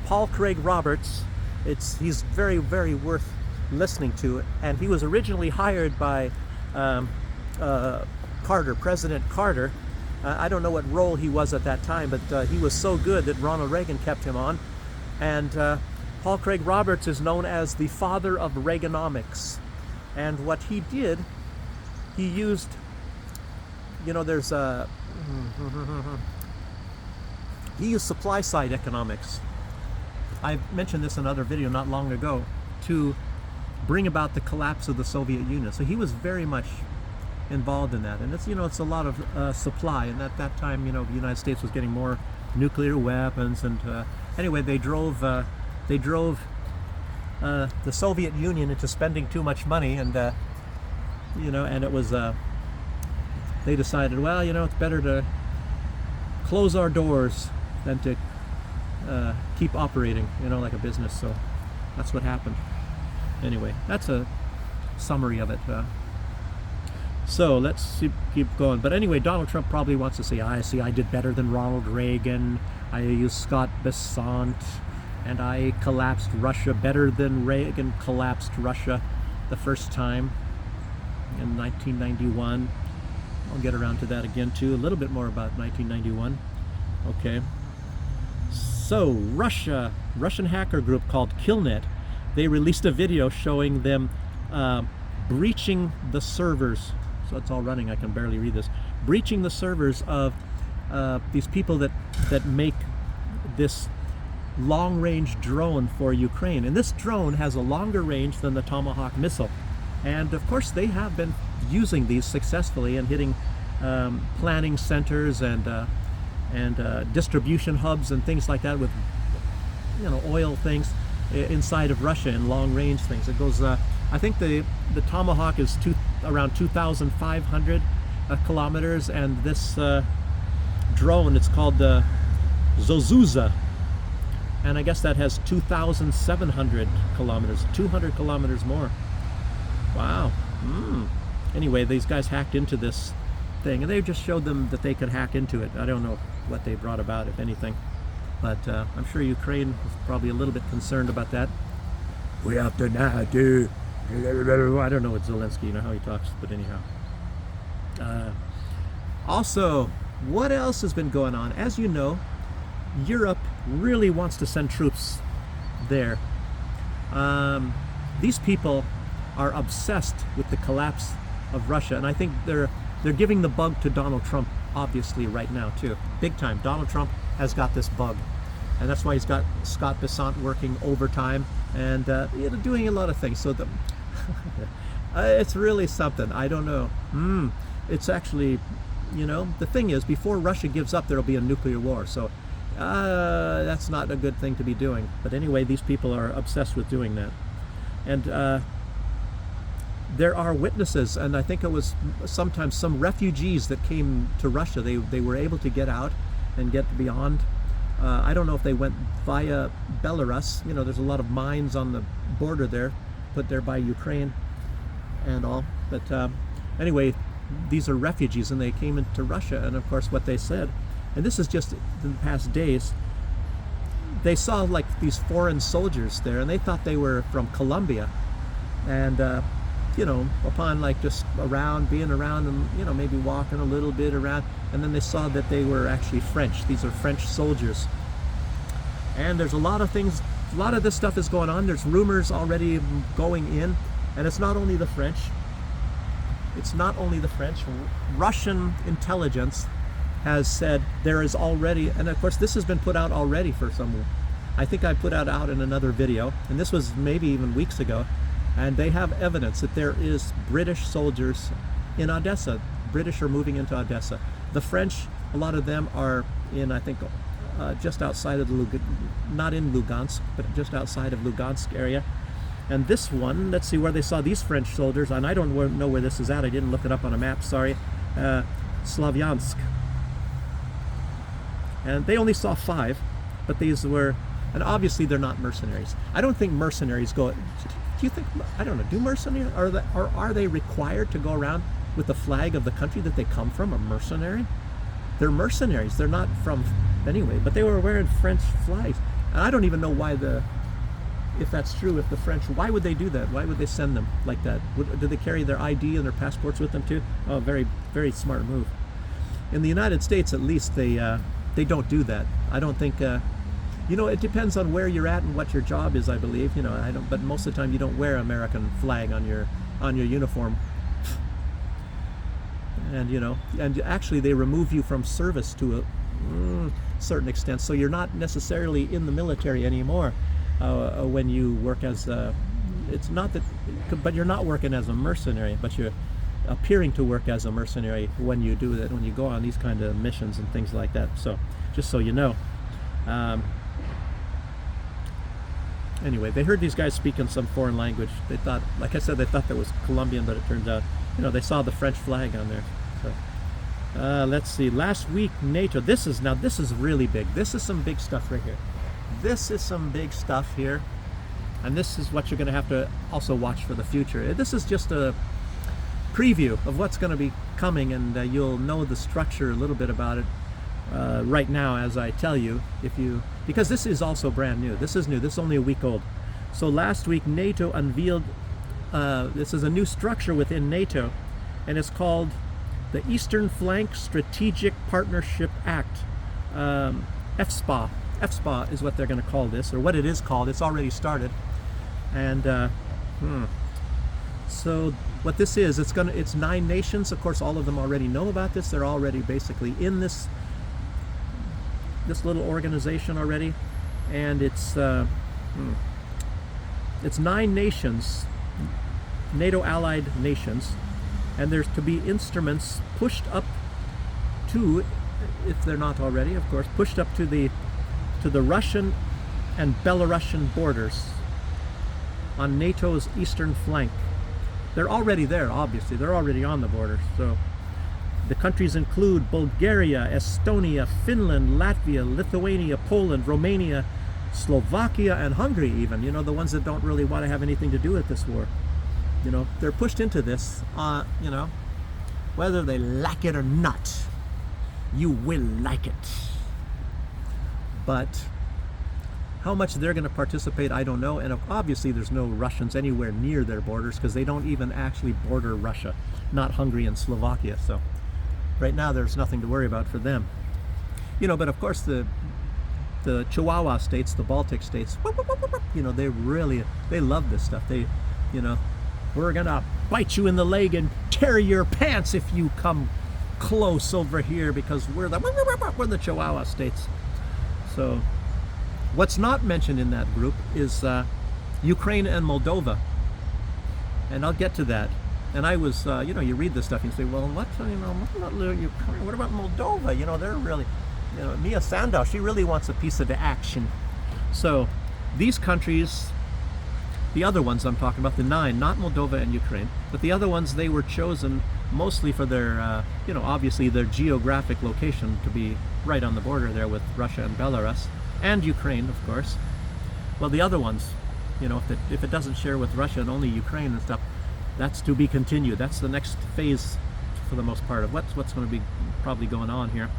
Paul Craig Roberts, he's very, very worth listening to. And he was originally hired by Carter, President Carter. I don't know what role he was at that time, but he was so good that Ronald Reagan kept him on. And Paul Craig Roberts is known as the father of Reaganomics. And what he did, he used, you know, he used supply side economics. I mentioned this in another video not long ago, to bring about the collapse of the Soviet Union. So he was very much involved in that, and it's, you know, it's a lot of supply. And at that time, you know, the United States was getting more nuclear weapons, and anyway, they drove the Soviet Union into spending too much money, and you know, and it was they decided, well, you know, it's better to close our doors than to keep operating, you know, like a business. So that's what happened. Anyway, that's a summary of it. So let's keep going. But anyway, Donald Trump probably wants to say, I did better than Ronald Reagan. I used Scott Bessant, and I collapsed Russia better than Reagan collapsed Russia the first time in 1991. I'll get around to that again too. A little bit more about 1991. Okay. So Russian hacker group called Killnet, they released a video showing them breaching the servers. So it's all running, I can barely read this. Breaching the servers of these people that make this long-range drone for Ukraine. And this drone has a longer range than the Tomahawk missile. And of course they have been using these successfully and hitting planning centers and distribution hubs and things like that with, you know, oil things inside of Russia and long-range things. It goes, I think the Tomahawk is around 2,500 kilometers, and this drone, it's called the Zozuza, and I guess that has 2,700 kilometers, 200 kilometers more. Wow. Anyway, these guys hacked into this thing, and they just showed them that they could hack into it. I don't know what they brought about, if anything, but I'm sure Ukraine is probably a little bit concerned about that. We have to now do, I don't know what Zelensky, you know how he talks, but anyhow. Also, what else has been going on? As you know, Europe really wants to send troops there. These people are obsessed with the collapse of Russia, and I think they're giving the bug to Donald Trump, obviously, right now too, big time. Donald Trump has got this bug, and that's why he's got Scott Bessant working overtime and you know, doing a lot of things. So it's really something. I don't know. It's actually, you know, the thing is, before Russia gives up, there'll be a nuclear war. So that's not a good thing to be doing. But anyway, these people are obsessed with doing that. And there are witnesses, and I think it was sometimes some refugees that came to Russia. They were able to get out and get beyond. I don't know if they went via Belarus. You know, there's a lot of mines on the border there, put there by Ukraine and all. But anyway, these are refugees, and they came into Russia. And of course, what they said, and this is just in the past days, they saw like these foreign soldiers there, and they thought they were from Colombia. And you know, upon like just being around and, you know, maybe walking a little bit around, and then they saw that they were actually French. These are French soldiers. And there's a lot of things, a lot of this stuff is going on. There's rumors already going in, and it's not only the French. It's not only the French. Russian intelligence has said there is already, and of course this has been put out already for some, I think I put out in another video, and this was maybe even weeks ago, and they have evidence that there is British soldiers in Odessa. British are moving into Odessa. The French, a lot of them are in, I think, just outside of not in Lugansk, but just outside of Lugansk area. And this one, let's see where they saw these French soldiers, and I don't know where this is at. I didn't look it up on a map, sorry. Slavyansk. And they only saw 5, but these were, and obviously they're not mercenaries. I don't think mercenaries go, do you think, I don't know, do mercenaries, or are they required to go around with the flag of the country that they come from, a mercenary? They're mercenaries, they're not from, anyway, but they were wearing French flags. And I don't even know why if that's true, if the French, why would they do that? Why would they send them like that? Did they carry their ID and their passports with them too? Oh, very, very smart move. In the United States, at least, they don't do that. I don't think, you know, it depends on where you're at and what your job is, I believe. You know, but most of the time you don't wear American flag on your uniform. And, you know, and actually they remove you from service to a certain extent. So you're not necessarily in the military anymore when you work as, it's not that, but you're not working as a mercenary, but you're appearing to work as a mercenary when you do that, when you go on these kind of missions and things like that. So just so you know. Anyway, they heard these guys speaking some foreign language. They thought, like I said, they thought that was Colombian, but it turns out, you know, they saw the French flag on there. So, let's see. Last week, NATO. This is really big. This is some big stuff right here. This is some big stuff here, and this is what you're going to have to also watch for the future. This is just a preview of what's going to be coming, and you'll know the structure a little bit about it right now as I tell you, because this is also brand new. This is new. This is only a week old. So last week NATO unveiled, this is a new structure within NATO, and it's called the Eastern Flank Strategic Partnership Act, FSPA. FSPA is what they're going to call this, or what it is called. It's already started. And so what this is, it's 9 nations. Of course, all of them already know about this. They're already basically in this little organization already, and it's 9 nations, NATO allied nations, and there's to be instruments pushed up to, if they're not already, of course, pushed up to the Russian and Belarusian borders on NATO's eastern flank. They're already there, obviously. They're already on the border. So the countries include Bulgaria, Estonia, Finland, Latvia, Lithuania, Poland, Romania, Slovakia, and Hungary even. You know, the ones that don't really want to have anything to do with this war. You know, they're pushed into this, you know, whether they like it or not. You will like it. But how much they're going to participate, I don't know. And obviously there's no Russians anywhere near their borders, because they don't even actually border Russia, not Hungary and Slovakia. So right now there's nothing to worry about for them. You know, but of course the Chihuahua states, the Baltic states, you know, they love this stuff. They, you know, we're going to bite you in the leg and tear your pants if you come close over here, because we're the Chihuahua states. So what's not mentioned in that group is Ukraine and Moldova, and I'll get to that. And I was, you know, you read this stuff and you say, well, what, you know, what about Moldova? You know, they're really, you know, Mia Sandow, she really wants a piece of the action. So these countries, the other ones I'm talking about, the 9, not Moldova and Ukraine, but the other ones, they were chosen mostly for their, you know, obviously their geographic location to be right on the border there with Russia and Belarus, and Ukraine, of course. Well, the other ones, you know, if it doesn't share with Russia and only Ukraine and stuff, that's to be continued. That's the next phase, for the most part, of what's going to be probably going on here.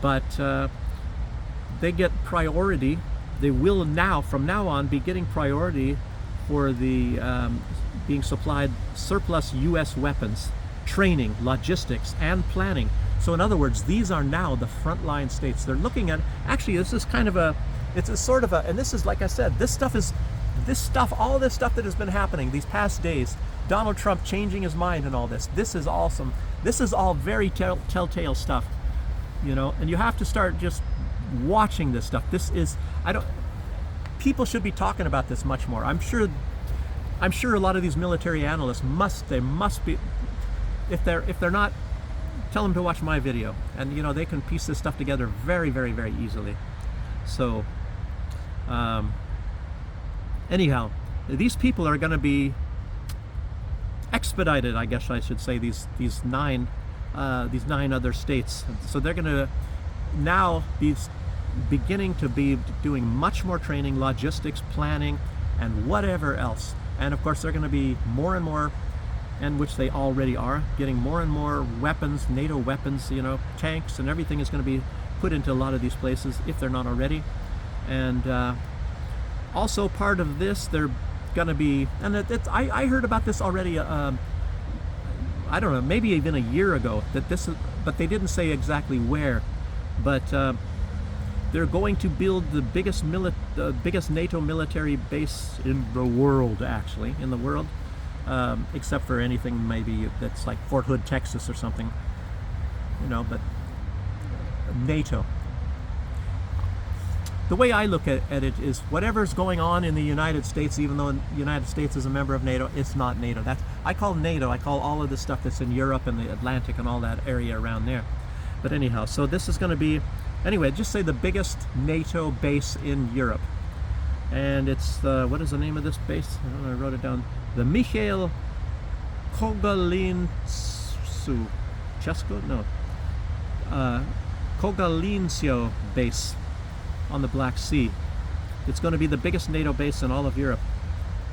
But they get priority. They will now, from now on, be getting priority for the being supplied surplus U.S. weapons, training, logistics, and planning. So in other words, these are now the frontline states. They're looking at, actually this is kind of a, it's a sort of a, and this is, like I said, all this stuff that has been happening these past days, Donald Trump changing his mind and all this is awesome. This is all very telltale stuff, you know, and you have to start just watching this stuff. This is, people should be talking about this much more. I'm sure a lot of these military analysts must be, if they're not, tell them to watch my video, and you know, they can piece this stuff together very, very, very easily. So anyhow, these people are going to be expedited, I guess I should say, these nine other states. So they're going to now be beginning to be doing much more training, logistics, planning, and whatever else. And of course, they're going to be more and more, and which they already are, getting more and more weapons, NATO weapons, you know, tanks and everything is going to be put into a lot of these places if they're not already. And also part of this, they're going to be, and I heard about this already, I don't know, maybe even a year ago, that this, but they didn't say exactly where, but they're going to build the biggest NATO military base in the world, actually, except for anything maybe that's like Fort Hood, Texas or something, you know, but NATO. The way I look at it is whatever's going on in the United States, even though the United States is a member of NATO, it's not NATO. I call NATO, I call all of the stuff that's in Europe and the Atlantic and all that area around there. But anyhow, so this is going to be, anyway, just say the biggest NATO base in Europe. And it's, what is the name of this base? I don't know, I wrote it down. The Mikhail Kogalinsu, Kogalincio base on the Black Sea. It's going to be the biggest NATO base in all of Europe.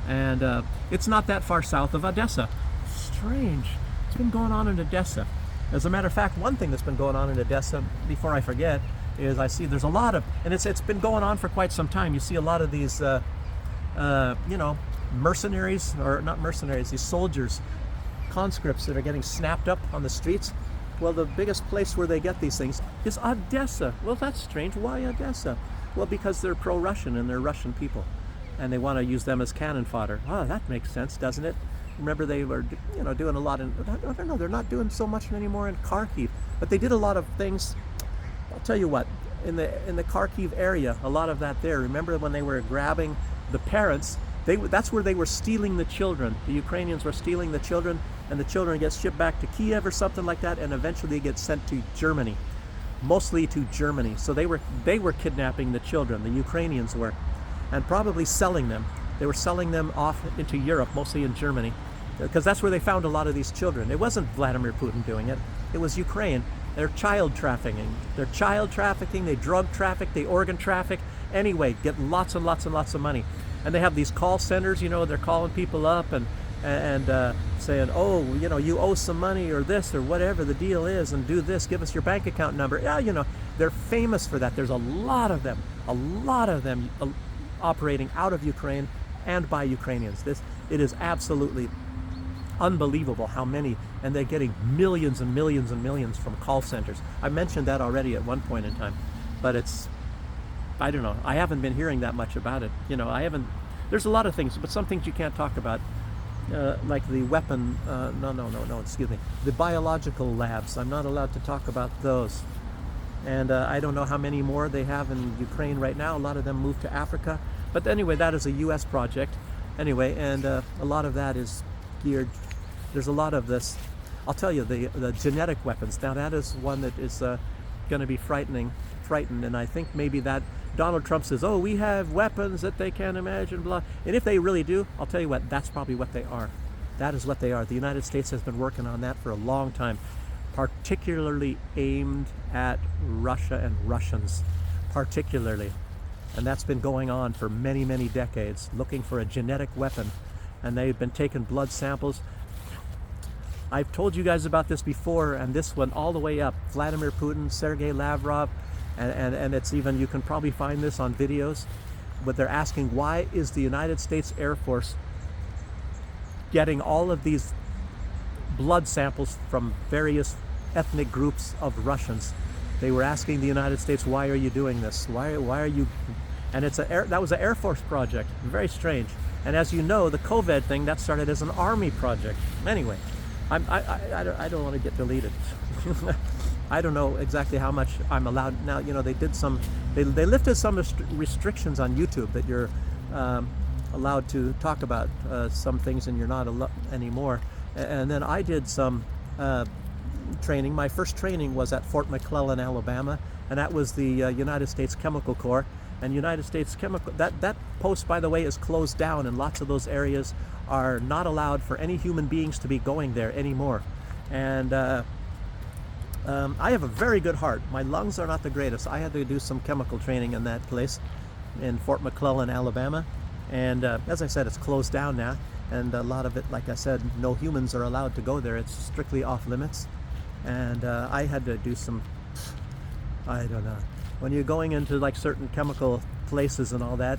And it's not that far south of Odessa. Strange. It's been going on in Odessa. As a matter of fact, one thing that's been going on in Odessa, before I forget, is I see there's a lot of, and it's been going on for quite some time. You see a lot of these, you know, mercenaries, or not mercenaries, these soldiers, conscripts that are getting snapped up on the streets. Well, the biggest place where they get these things is Odessa. Well, that's strange. Why Odessa? Well, because they're pro-Russian and they're Russian people, and they want to use them as cannon fodder. Oh, that makes sense, doesn't it? Remember, they were, you know, doing a lot in, I don't know, they're not doing so much anymore in Kharkiv, but they did a lot of things. I'll tell you what, in the Kharkiv area, a lot of that there. Remember when they were grabbing the parents? That's where they were stealing the children. The Ukrainians were stealing the children, and the children get shipped back to Kiev or something like that, and eventually they get sent to Germany, mostly to Germany. So they were kidnapping the children, the Ukrainians were, and probably selling them. They were selling them off into Europe, mostly in Germany, because that's where they found a lot of these children. It wasn't Vladimir Putin doing it. It was Ukraine. They're child trafficking. They're child trafficking, they drug traffic, they organ traffic. Anyway, get lots and lots and lots of money. And they have these call centers, you know, they're calling people up and saying, oh, you know, you owe some money or this or whatever the deal is, and do this, give us your bank account number. Yeah, you know, they're famous for that. There's a lot of them operating out of Ukraine and by Ukrainians. It is absolutely unbelievable how many, and they're getting millions and millions and millions from call centers. I mentioned that already at one point in time, but I don't know, I haven't been hearing that much about it. You know, there's a lot of things, but some things you can't talk about, like the weapon, excuse me, the biological labs. I'm not allowed to talk about those. And I don't know how many more they have in Ukraine right now. A lot of them moved to Africa. But anyway, that is a U.S. project. Anyway, and a lot of that is geared, there's a lot of this, I'll tell you, the genetic weapons. Now that is one that is going to be frightened, and I think maybe that Donald Trump says, oh, we have weapons that they can't imagine, blah. And if they really do, I'll tell you what, that's probably what they are. That is what they are. The United States has been working on that for a long time, particularly aimed at Russia and Russians, particularly. And that's been going on for many, many decades, looking for a genetic weapon. And they've been taking blood samples. I've told you guys about this before, and this one all the way up. Vladimir Putin, Sergei Lavrov, and it's even, you can probably find this on videos. but they're asking, why is the United States Air Force getting all of these blood samples from various ethnic groups of Russians? They were asking the United States, why are you doing this? Why are you? And that was an Air Force project. Very strange. And as you know, the COVID thing, that started as an Army project. Anyway, I don't want to get deleted. I don't know exactly how much I'm allowed now. You know, they lifted some restrictions on YouTube that you're allowed to talk about some things and you're not anymore. And then I did some training. My first training was at Fort McClellan, Alabama, and that was the United States Chemical Corps. And United States Chemical, that post, by the way, is closed down, and lots of those areas are not allowed for any human beings to be going there anymore. And I have a very good heart. My lungs are not the greatest. I had to do some chemical training in that place in Fort McClellan, Alabama. And as I said, it's closed down now. And a lot of it, like I said, no humans are allowed to go there. It's strictly off limits. And I had to do some, I don't know. When you're going into like certain chemical places and all that,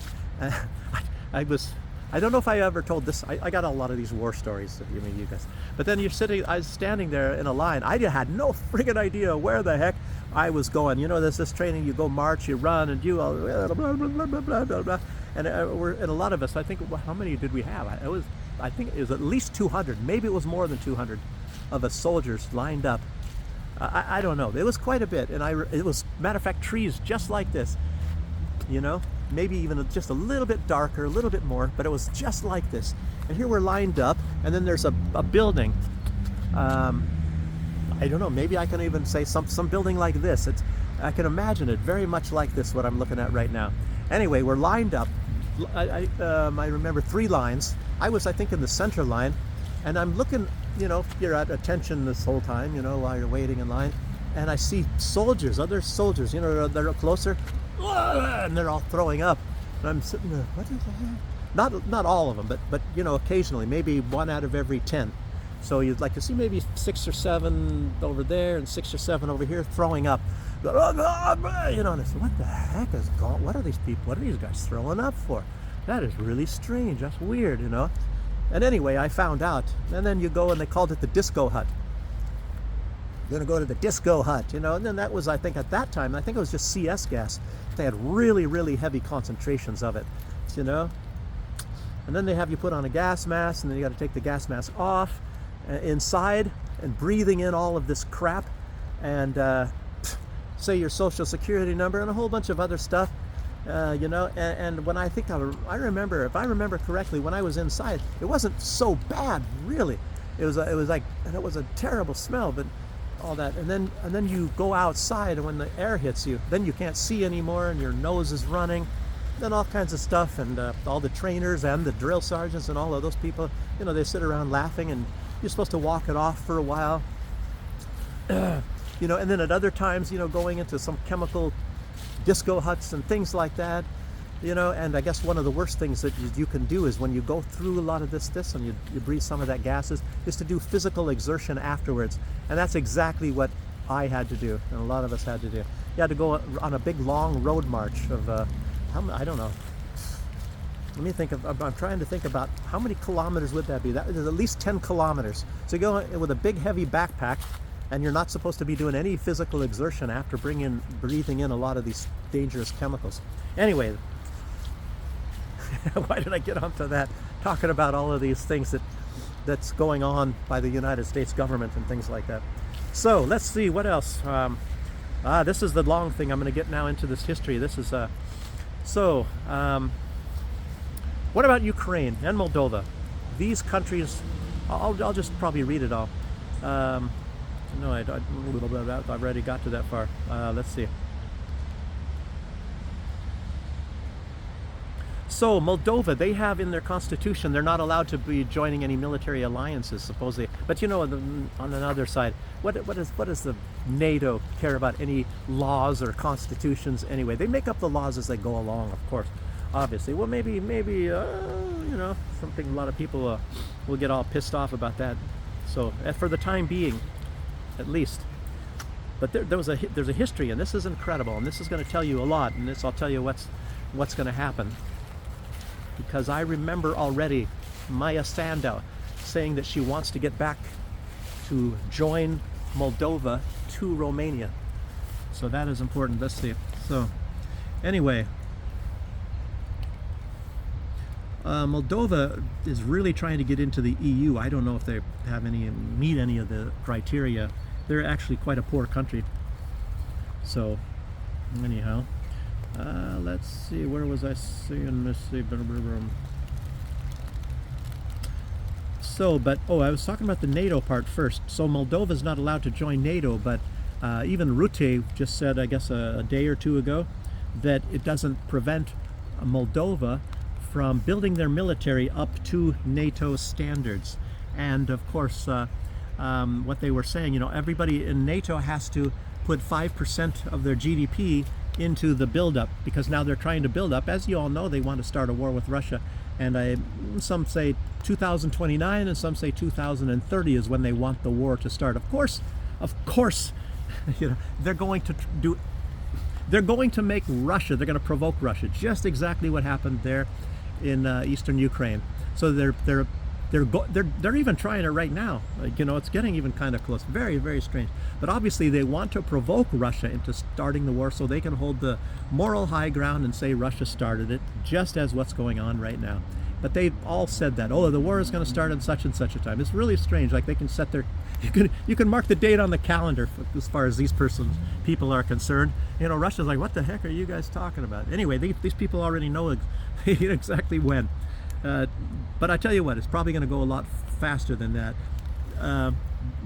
I don't know if I ever told this. I got a lot of these war stories, you guys. But then I was standing there in a line. I had no friggin' idea where the heck I was going. You know, there's this training, you go march, you run, and you all blah, blah, blah, blah, blah, blah, blah. And a lot of us, I think, how many did we have? I think it was at least 200. Maybe it was more than 200 of us soldiers lined up. I don't know. It was quite a bit, and it was, matter of fact, trees just like this, you know, maybe even just a little bit darker, a little bit more, but it was just like this. And here we're lined up, and then there's a building. I don't know. Maybe I can even say some building like this. I can imagine it very much like this, what I'm looking at right now. Anyway, we're lined up. I remember 3 lines. I think, in the center line, and I'm looking. You know, you're at attention this whole time, you know, while you're waiting in line. And I see soldiers, other soldiers, you know, they're closer, and they're all throwing up. And I'm sitting there, what is that? Not all of them, but you know, occasionally, maybe 1 out of every 10. So you'd like to see maybe 6 or 7 over there and 6 or 7 over here throwing up. You know, and I said, what the heck is going on? What are these people, what are these guys throwing up for? That is really strange, that's weird, you know. And anyway, I found out, and then you go, and they called it the disco hut. You're gonna go to the disco hut, you know, and then that was, I think at that time, I think it was just CS gas. They had really, really heavy concentrations of it, you know. And then they have you put on a gas mask, and then you gotta take the gas mask off, inside, and breathing in all of this crap, and say your social security number, and a whole bunch of other stuff. You know, and when I remember, if I remember correctly, when I was inside, it wasn't so bad, really. It was like, and it was a terrible smell, but all that, and then you go outside, and when the air hits you, then you can't see anymore, and your nose is running, then all kinds of stuff, and all the trainers and the drill sergeants and all of those people, you know, they sit around laughing, and you're supposed to walk it off for a while, you know, and then at other times, you know, going into some chemical disco huts and things like that, you know. And I guess one of the worst things that you can do is when you go through a lot of this and you breathe some of that gases, is to do physical exertion afterwards. And that's exactly what I had to do, and a lot of us had to do. You had to go on a big long road march of I don't know. Let me think I'm trying to think about how many kilometers would that be. That is at least 10 kilometers. So you go with a big heavy backpack, and you're not supposed to be doing any physical exertion after breathing in a lot of these dangerous chemicals. Anyway, why did I get onto that? Talking about all of these things that's going on by the United States government and things like that. So let's see what else. This is the long thing. I'm going to get now into this history. This is what about Ukraine and Moldova? These countries, I'll just probably read it all. No, I've already got to that far. Let's see. So Moldova, they have in their constitution, they're not allowed to be joining any military alliances, supposedly. But you know, on another side, what does the NATO care about any laws or constitutions anyway? They make up the laws as they go along, of course, obviously. Well, maybe you know, something a lot of people will get all pissed off about that. So for the time being, at least. But there's a history, and this is incredible, and this is going to tell you a lot, and this I'll tell you what's, what's going to happen, because I remember already Maya Sandow saying that she wants to get back to join Moldova to Romania. So that is important. Let's see. So anyway, Moldova is really trying to get into the EU. I don't know if they meet any of the criteria. They're actually quite a poor country. So anyhow, let's see, where was I seeing? Let's see. So, but I was talking about the NATO part first. So Moldova is not allowed to join NATO, but even Rutte just said, I guess a day or two ago, that it doesn't prevent Moldova from building their military up to NATO standards. And of course, what they were saying, everybody in NATO has to put 5% of their GDP into the buildup, because now they're trying to build up. As you all know, they want to start a war with Russia, and some say 2029 and some say 2030 is when they want the war to start. Of course, they're going to make Russia, they're going to provoke Russia, just exactly what happened there in eastern Ukraine. So they're even trying it right now. It's getting even kind of close. Very, very strange. But obviously they want to provoke Russia into starting the war so they can hold the moral high ground and say Russia started it, just as what's going on right now. But they've all said that, the war is going to start at such and such a time. It's really strange. Like they can set you can mark the date on the calendar as far as these people are concerned. Russia's like, what the heck are you guys talking about? Anyway, these people already know exactly when. But I tell you what, it's probably going to go a lot faster than that.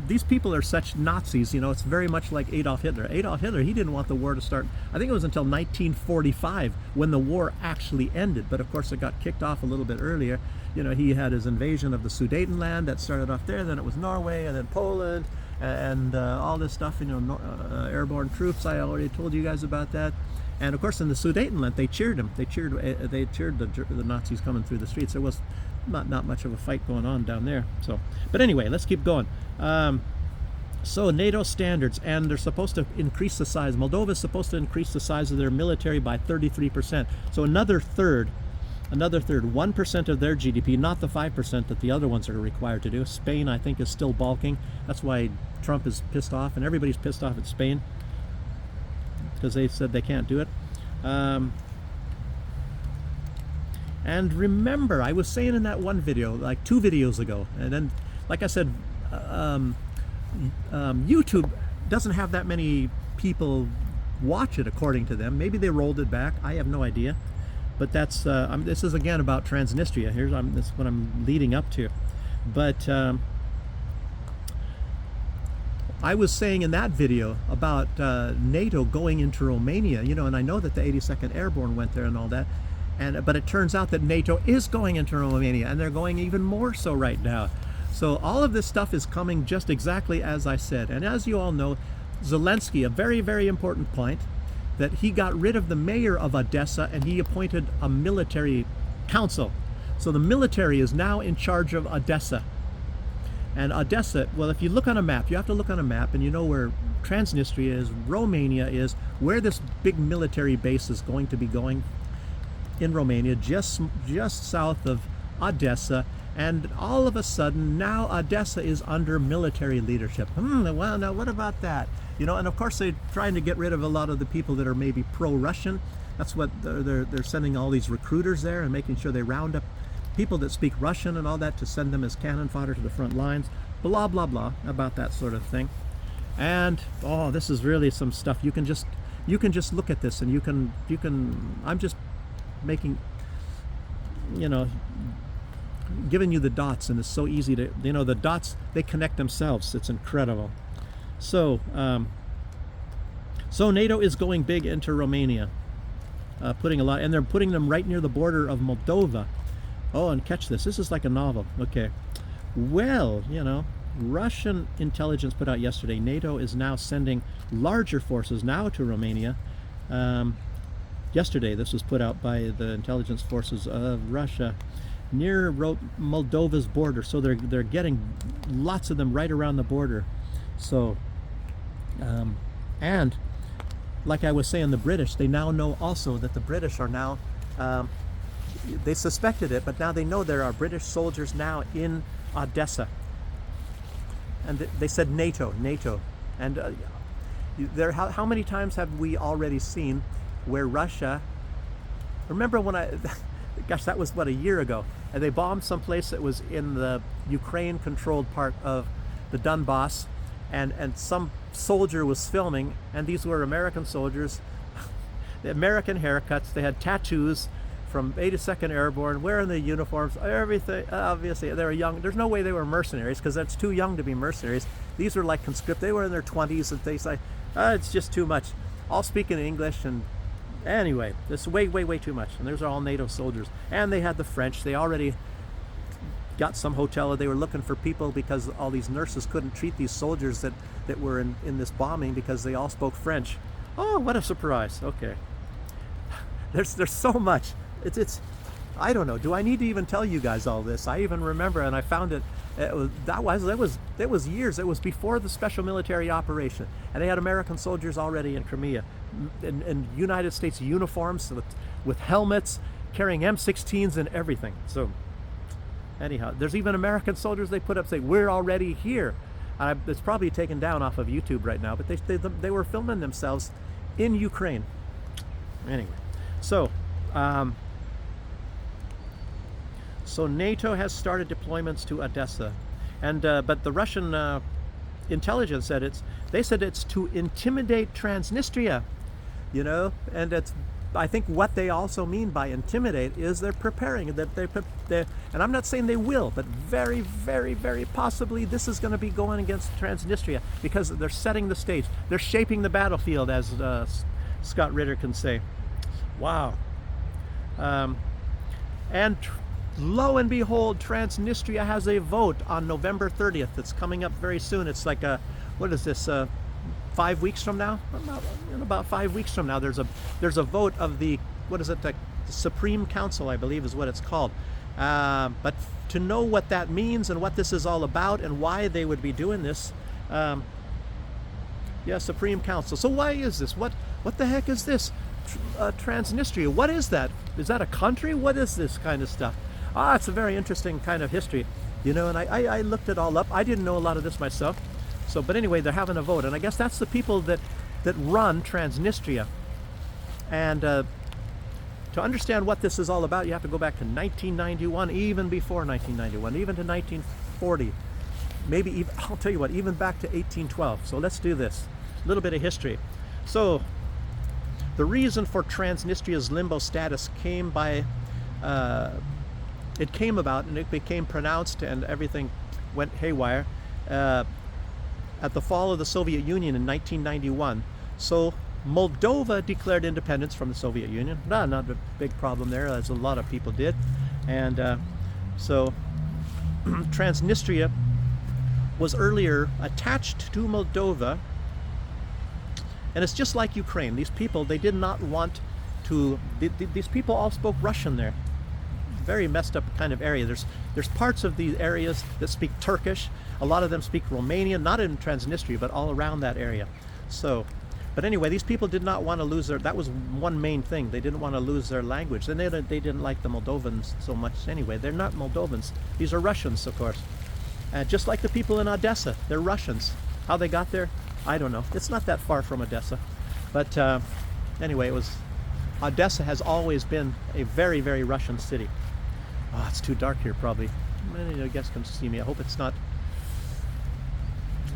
These people are such Nazis, it's very much like Adolf Hitler. Adolf Hitler, he didn't want the war to start. I think it was until 1945 when the war actually ended. But of course, it got kicked off a little bit earlier. He had his invasion of the Sudetenland that started off there. Then it was Norway, and then Poland, and all this stuff. Airborne troops. I already told you guys about that. And of course, in the Sudetenland, they cheered him. They cheered the Nazis coming through the streets. There was not much of a fight going on down there. So, but anyway, let's keep going. So NATO standards, and they're supposed to increase the size. Moldova is supposed to increase the size of their military by 33%. So another third, 1% of their GDP, not the 5% that the other ones are required to do. Spain, I think, is still balking. That's why Trump is pissed off, and everybody's pissed off at Spain, because they said they can't do it. And remember, I was saying in that one video, like 2 videos ago, and then, like I said, YouTube doesn't have that many people watch it, according to them. Maybe they rolled it back. I have no idea. But that's this is again about Transnistria. This is what I'm leading up to. But I was saying in that video about NATO going into Romania, and I know that the 82nd Airborne went there and all that, but it turns out that NATO is going into Romania, and they're going even more so right now. So all of this stuff is coming just exactly as I said. And as you all know, Zelensky, a very, very important point, that he got rid of the mayor of Odessa and he appointed a military council. So the military is now in charge of Odessa. And Odessa, well, if you look on a map, you have to look on a map, and you know where Transnistria is, Romania is, where this big military base is going to be going in Romania, just south of Odessa. And all of a sudden, now Odessa is under military leadership. Well, now what about that? And of course they're trying to get rid of a lot of the people that are maybe pro-Russian. That's what they're sending all these recruiters there and making sure they round up people that speak Russian and all that to send them as cannon fodder to the front lines. Blah, blah, blah about that sort of thing. And this is really some stuff. You can just look at this, and you can I'm just making, giving you the dots, and it's so easy to, the dots, they connect themselves. It's incredible. So NATO is going big into Romania, putting a lot, and they're putting them right near the border of Moldova. And catch this. This is like a novel. Okay. Well, Russian intelligence put out yesterday, NATO is now sending larger forces now to Romania. Yesterday, this was put out by the intelligence forces of Russia near Moldova's border. So they're getting lots of them right around the border. So, and like I was saying, the British, they now know also that the British are now They suspected it, but now they know there are British soldiers now in Odessa. And they said NATO. And how many times have we already seen where Russia, remember when gosh, that was what, a year ago, and they bombed some place that was in the Ukraine-controlled part of the Donbass, and some soldier was filming, and these were American soldiers, the American haircuts, they had tattoos from 82nd Airborne, wearing the uniforms, everything. Obviously, they were young. There's no way they were mercenaries, because that's too young to be mercenaries. These were like conscript. They were in their 20s, and they say, it's just too much. All speaking English, and anyway, this is way too much. And those are all NATO soldiers. And they had the French. They already got some hotel. They were looking for people because all these nurses couldn't treat these soldiers that were in this bombing because they all spoke French. Oh, what a surprise. Okay. There's so much. It's I don't know. Do I need to even tell you guys all this? I even remember, and I found it. It was years. It was before the special military operation, and they had American soldiers already in Crimea, in United States uniforms with helmets, carrying M16s and everything. So, anyhow, there's even American soldiers they put up saying, "We're already here." It's probably taken down off of YouTube right now, but they were filming themselves in Ukraine. Anyway, so. So NATO has started deployments to Odessa, and but the Russian intelligence said they said it's to intimidate Transnistria, you know, and I think what they also mean by intimidate is they're preparing, that they're, and I'm not saying they will, but very possibly this is going to be going against Transnistria because they're setting the stage, they're shaping the battlefield, as Scott Ritter can say. Wow. And lo and behold, Transnistria has a vote on November 30th. It's coming up very soon. It's like what is this? 5 weeks from now? In about 5 weeks from now, there's a vote of the, what is it? The Supreme Council, I believe, is what it's called. But to know what that means and what this is all about and why they would be doing this, yeah, Supreme Council. So why is this? What the heck is this? Transnistria. What is that? Is that a country? What is this kind of stuff? It's a very interesting kind of history, you know, and I looked it all up. I didn't know a lot of this myself. So, but anyway, they're having a vote, and I guess that's the people that run Transnistria. And to understand what this is all about, you have to go back to 1991, even before 1991, even to 1940, maybe even, I'll tell you what, even back to 1812. So let's do this. A little bit of history. So the reason for Transnistria's limbo status came by, it came about and it became pronounced and everything went haywire at the fall of the Soviet Union in 1991. So Moldova declared independence from the Soviet Union. Not a big problem there, as a lot of people did. And so Transnistria was earlier attached to Moldova. And it's just like Ukraine. These people, they did not want to, these people all spoke Russian there. Very messed up kind of area. There's parts of these areas that speak Turkish. A lot of them speak Romanian, not in Transnistria, but all around that area. So, but anyway, these people did not want to lose their, that was one main thing. They didn't want to lose their language. And they didn't like the Moldovans so much anyway. They're not Moldovans. These are Russians, of course. Just like the people in Odessa, they're Russians. How they got there, I don't know. It's not that far from Odessa. But anyway, Odessa has always been a very Russian city. Oh, it's too dark here, probably. I guess come see me. I hope it's not.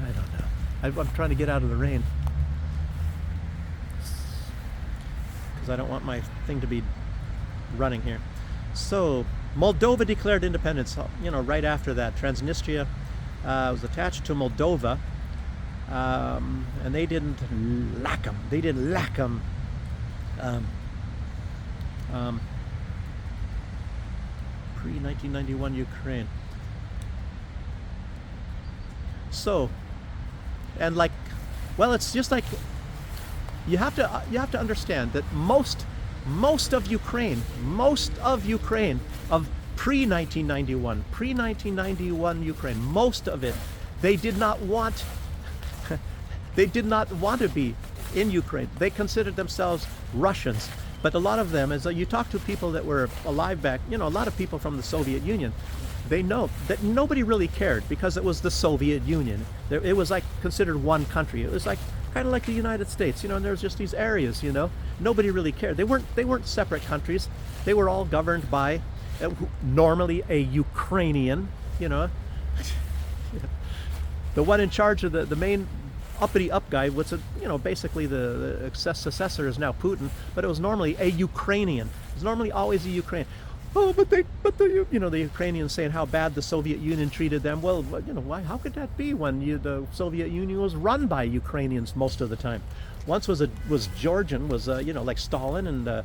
I don't know. I'm trying to get out of the rain because I don't want my thing to be running here. So Moldova declared independence. You know, right after that, Transnistria was attached to Moldova, and they didn't lack them. They didn't lack them. Pre-1991 Ukraine. So, and like, well, it's just like you have to understand that most of Ukraine of pre-1991 Ukraine, most of it, they did not want to be in Ukraine. They considered themselves Russians. But a lot of them, as you talk to people that were alive back, a lot of people from the Soviet Union, they know that nobody really cared because it was the Soviet Union. It was like considered one country. It was like kind of like the United States, and there's just these areas, Nobody really cared. They weren't separate countries. They were all governed by normally a Ukrainian, The one in charge of the main uppity up guy was basically the successor is now Putin, but it was normally a Ukrainian. It was normally always a Ukrainian. Oh, but the Ukrainians saying how bad the Soviet Union treated them. Well, why? How could that be when the Soviet Union was run by Ukrainians most of the time? Once was Georgian, like Stalin and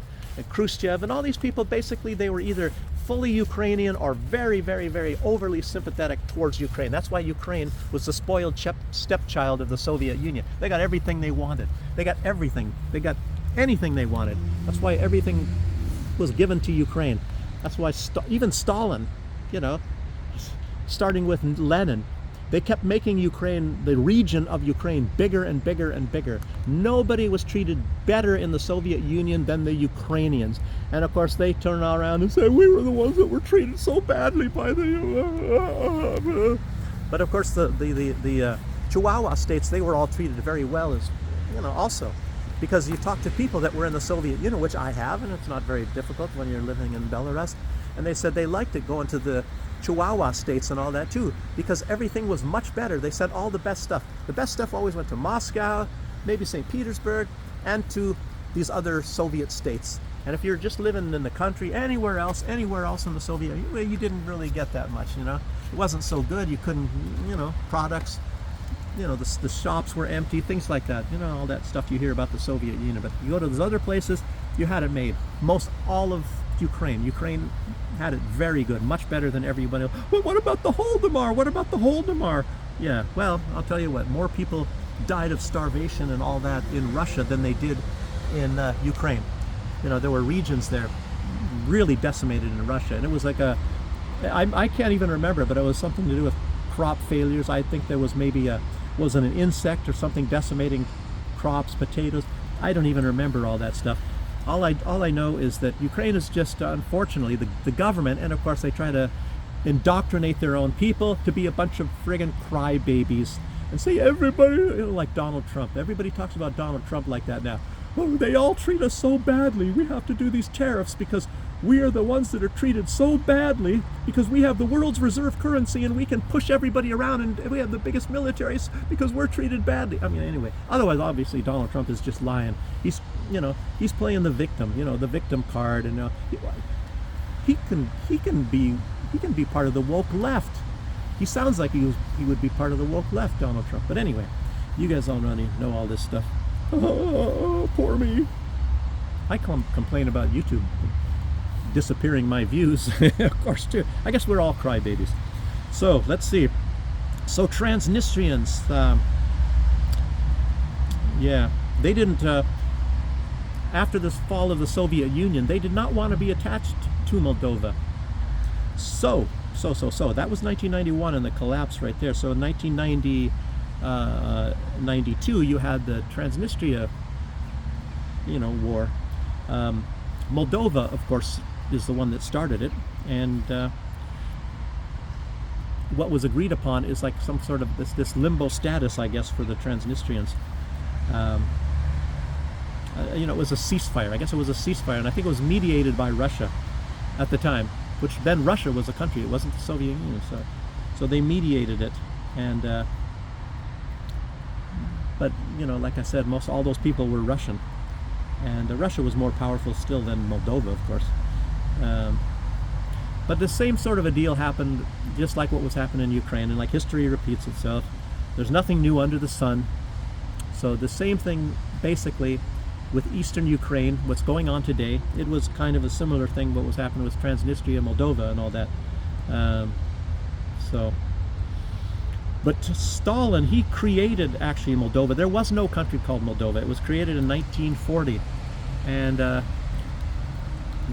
Khrushchev and all these people. Basically, they were either fully Ukrainian or very, very, very overly sympathetic towards Ukraine. That's why Ukraine was the spoiled stepchild of the Soviet Union. They got everything they wanted. They got everything. They got anything they wanted. That's why everything was given to Ukraine. That's why even Stalin, starting with Lenin, they kept making Ukraine, the region of Ukraine, bigger and bigger and bigger. Nobody was treated better in the Soviet Union than the Ukrainians. And of course they turn around and say, we were the ones that were treated so badly by the... But of course the Chihuahua states, they were all treated very well as, also. Because you talk to people that were in the Soviet Union, which I have, and it's not very difficult when you're living in Belarus, and they said they liked it going to the Chihuahua states and all that too, because everything was much better. They said all the best stuff. The best stuff always went to Moscow, maybe St. Petersburg, and to these other Soviet states. And if you're just living in the country, anywhere else in the Soviet Union, you didn't really get that much, It wasn't so good. You couldn't, products, the shops were empty, things like that, all that stuff you hear about the Soviet Union. But you go to those other places, you had it made. All of Ukraine had it very good, much better than everybody else. Well, what about the Holodomor? Yeah, well, I'll tell you what, more people died of starvation and all that in Russia than they did in Ukraine. There were regions there really decimated in Russia, and it was like I can't even remember, but it was something to do with crop failures. I think there was maybe was it an insect or something decimating crops, potatoes? I don't even remember all that stuff. All I know is that Ukraine is just, unfortunately, the government, and of course they try to indoctrinate their own people to be a bunch of friggin' crybabies and say everybody, like Donald Trump. Everybody talks about Donald Trump like that now. Oh, they all treat us so badly. We have to do these tariffs because we are the ones that are treated so badly because we have the world's reserve currency and we can push everybody around and we have the biggest militaries because we're treated badly. I mean, anyway, otherwise, obviously, Donald Trump is just lying. He's playing the victim, the victim card, and he can be part of the woke left. He sounds like he would be part of the woke left, Donald Trump. But anyway, you guys don't know all this stuff. Oh, poor me. I complain about YouTube disappearing my views, of course, too. I guess we're all crybabies. So, let's see. So, Transnistrians, they didn't, after the fall of the Soviet Union, they did not want to be attached to Moldova. So, that was 1991 and the collapse right there. So, in 1992, you had the Transnistria, war. Moldova, of course, is the one that started it, and what was agreed upon is like some sort of this limbo status, I guess, for the Transnistrians. It was a ceasefire. I guess it was a ceasefire, and I think it was mediated by Russia at the time, which then Russia was a country. It wasn't the Soviet Union, so they mediated it, and but like I said, all those people were Russian. And Russia was more powerful still than Moldova, of course. But the same sort of a deal happened, just like what was happening in Ukraine, and like history repeats itself. There's nothing new under the sun. So the same thing, basically, with Eastern Ukraine, what's going on today. It was kind of a similar thing, what was happening with Transnistria, Moldova, and all that. But Stalin, he created actually Moldova. There was no country called Moldova. It was created in 1940. And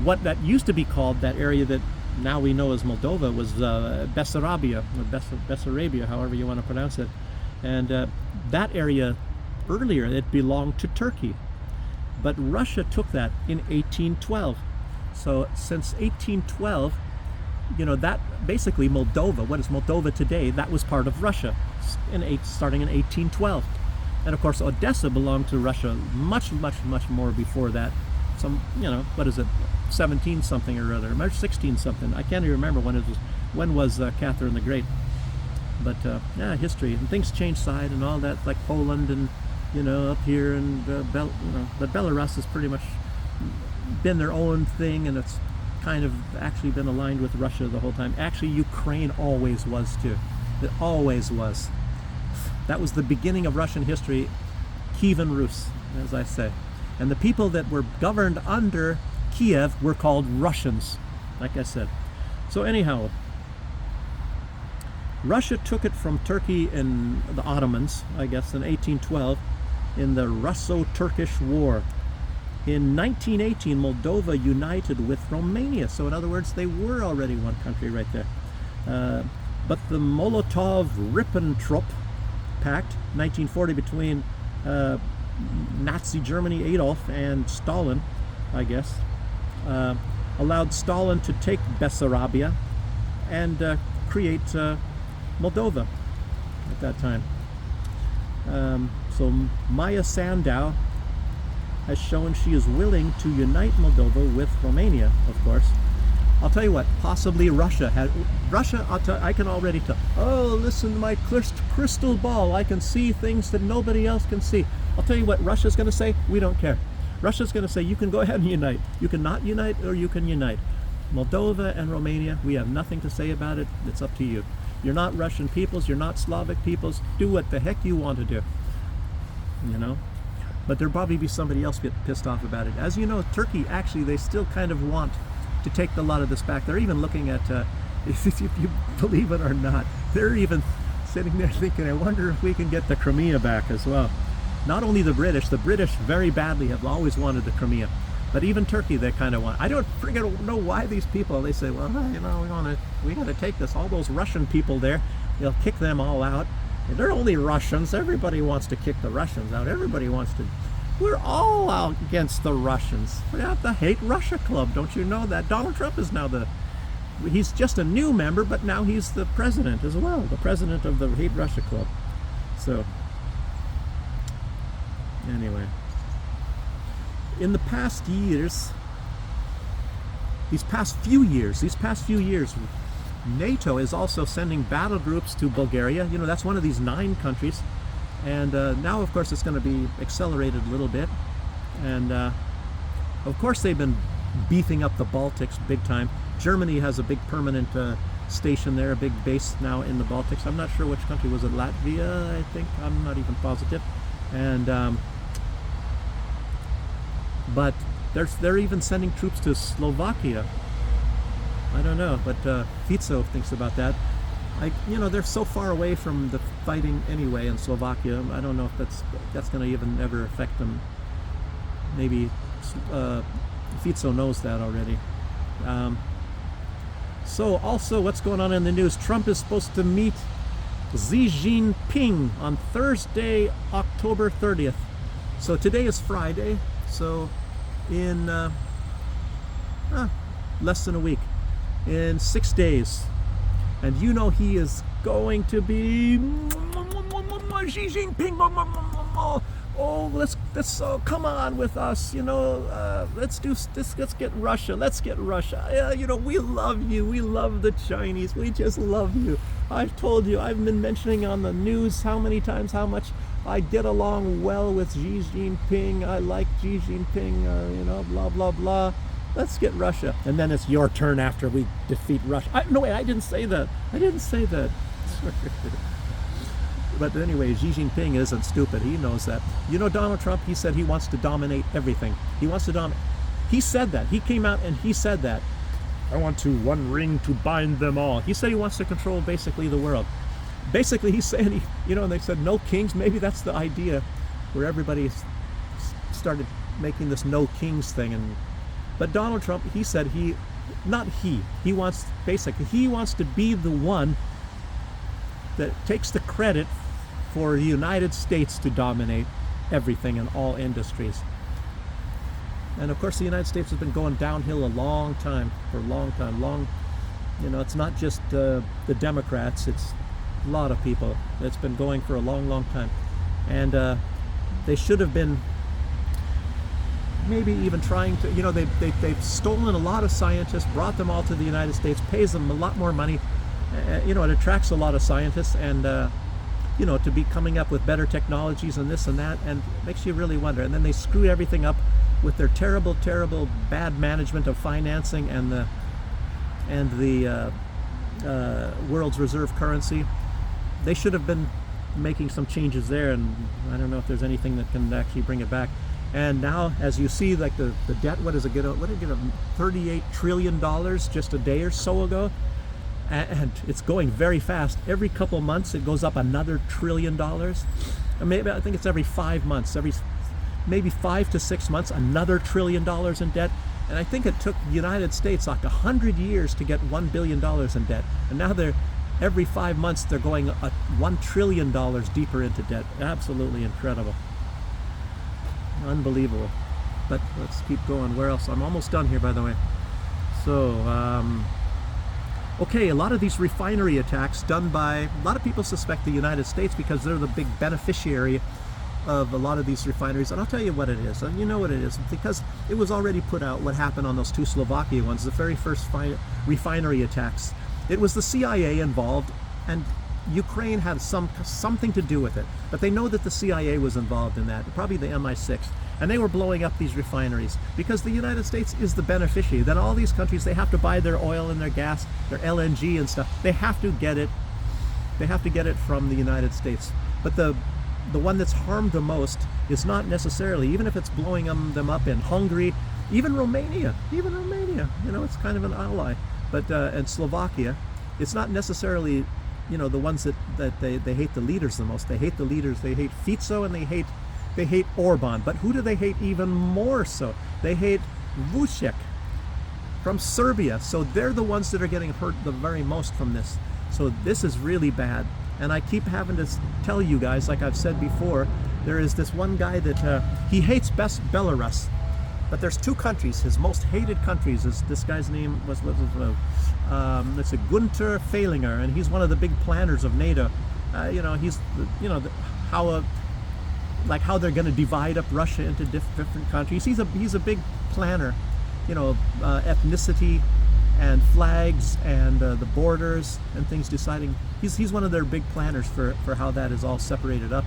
what that used to be called, that area that now we know as Moldova, was Bessarabia, or Bessarabia, however you want to pronounce it. And that area, earlier, it belonged to Turkey. But Russia took that in 1812. So since 1812, that basically Moldova, what is Moldova today, that was part of Russia starting in 1812. And of course Odessa belonged to Russia much more before that. Some, what is it, 17 something or other, or 16 something. I can't even remember when was Catherine the Great. But yeah, history, and things change side and all that, like Poland and up here, and but Belarus has pretty much been their own thing, and it's kind of actually been aligned with Russia the whole time. Actually, Ukraine always was too. It always was. That was the beginning of Russian history, Kievan Rus, as I say. And the people that were governed under Kiev were called Russians, like I said. So anyhow, Russia took it from Turkey and the Ottomans, I guess, in 1812 in the Russo-Turkish War. In 1918, Moldova united with Romania. So in other words, they were already one country right there. But the Molotov-Ribbentrop Pact, 1940, between Nazi Germany, Adolf, and Stalin, I guess, allowed Stalin to take Bessarabia and create Moldova at that time. So Maya Sandow has shown she is willing to unite Moldova with Romania, of course. I'll tell you what, possibly Russia. I can already tell. Oh, listen to my crystal ball. I can see things that nobody else can see. I'll tell you what Russia's going to say. We don't care. Russia's going to say, you can go ahead and unite. You can not unite, or you can unite. Moldova and Romania, we have nothing to say about it. It's up to you. You're not Russian peoples. You're not Slavic peoples. Do what the heck you want to do. But there'll probably be somebody else get pissed off about it. As you know, Turkey, actually, they still kind of want to take a lot of this back. They're even looking at, if you believe it or not, they're even sitting there thinking, I wonder if we can get the Crimea back as well. Not only the British very badly have always wanted the Crimea, but even Turkey, they kind of want. I don't freaking know why these people, they say, well, we got to take this. All those Russian people there, they'll kick them all out. They're only Russians. Everybody wants to kick the Russians out. Everybody wants to. We're all out against the Russians. We have the Hate Russia Club. Don't you know that? Donald Trump is now he's just a new member, but now he's the president as well. The president of the Hate Russia Club. So, anyway. In the past years, these past few years, NATO is also sending battle groups to Bulgaria. That's one of these 9 countries. And now, of course, it's going to be accelerated a little bit. And, of course, they've been beefing up the Baltics big time. Germany has a big permanent station there, a big base now in the Baltics. I'm not sure which country was it. Latvia, I think. I'm not even positive. And, but they're even sending troops to Slovakia. I don't know, but Fico thinks about that. They're so far away from the fighting anyway in Slovakia. I don't know if that's going to even ever affect them. Maybe Fico knows that already. So also, what's going on in the news? Trump is supposed to meet Xi Jinping on Thursday, October 30th. So today is Friday. So in less than a week. In 6 days, and he is going to be Xi Jinping. Oh, let's come on with us. Let's do this. Let's get Russia. We love you. We love the Chinese. We just love you. I've told you. I've been mentioning on the news how many times how much I get along well with Xi Jinping. I like Xi Jinping. Blah blah blah. Let's get Russia. And then it's your turn after we defeat Russia. No, wait, I didn't say that. But anyway, Xi Jinping isn't stupid. He knows that. Donald Trump, he said he wants to dominate everything. He wants to dominate. He said that. He came out and he said that. I want one ring to bind them all. He said he wants to control basically the world. Basically, he's saying, and they said no kings. Maybe that's the idea where everybody started making this no kings thing. But Donald Trump, he said he wants to be the one that takes the credit for the United States to dominate everything in all industries. And of course, the United States has been going downhill a long time, for a long time. It's not just the Democrats, it's a lot of people. It's been going for a long, long time. And they should have been maybe even trying to, they've stolen a lot of scientists, brought them all to the United States, pays them a lot more money. It attracts a lot of scientists, and to be coming up with better technologies and this and that, and makes you really wonder. And then they screw everything up with their terrible, terrible bad management of financing and the world's reserve currency. They should have been making some changes there, and I don't know if there's anything that can actually bring it back. And now, as you see, like the debt, what did it get? $38 trillion just a day or so ago, and it's going very fast. Every couple months, it goes up another $1 trillion. And maybe I think it's every 5 months, maybe 5 to 6 months, another $1 trillion in debt. And I think it took the United States like 100 years to get $1 billion in debt, and now every 5 months they're going $1 trillion deeper into debt. Absolutely incredible. Unbelievable. But let's keep going. Where else? I'm almost done here, by the way. So, okay, a lot of these refinery attacks done by, a lot of people suspect the United States because they're the big beneficiary of a lot of these refineries. And I'll tell you what it is, and you know what it is, because it was already put out what happened on those 2 Slovakia ones, the very first refinery attacks. It was the CIA involved, and Ukraine had something to do with it, but they know that the CIA was involved in that, probably the MI6, and they were blowing up these refineries because the United States is the beneficiary. Then all these countries, they have to buy their oil and their gas, their LNG and stuff. They have to get it. They have to get it from the United States. But the one that's harmed the most is not necessarily, even if it's blowing them up in Hungary, even Romania, it's kind of an ally. But and Slovakia, it's not necessarily the ones that they hate the leaders the most. They hate the leaders. They hate Fico, and they hate Orban. But who do they hate even more so? They hate Vučić from Serbia. So they're the ones that are getting hurt the very most from this. So this is really bad. And I keep having to tell you guys, like I've said before, there is this one guy that he hates Belarus. But there's 2 countries. His most hated countries is, this guy's name was it's a Gunther Fehlinger, and he's one of the big planners of NATO. He's how they're going to divide up Russia into different countries. He's a big planner. Ethnicity and flags and the borders and things deciding. He's one of their big planners for how that is all separated up.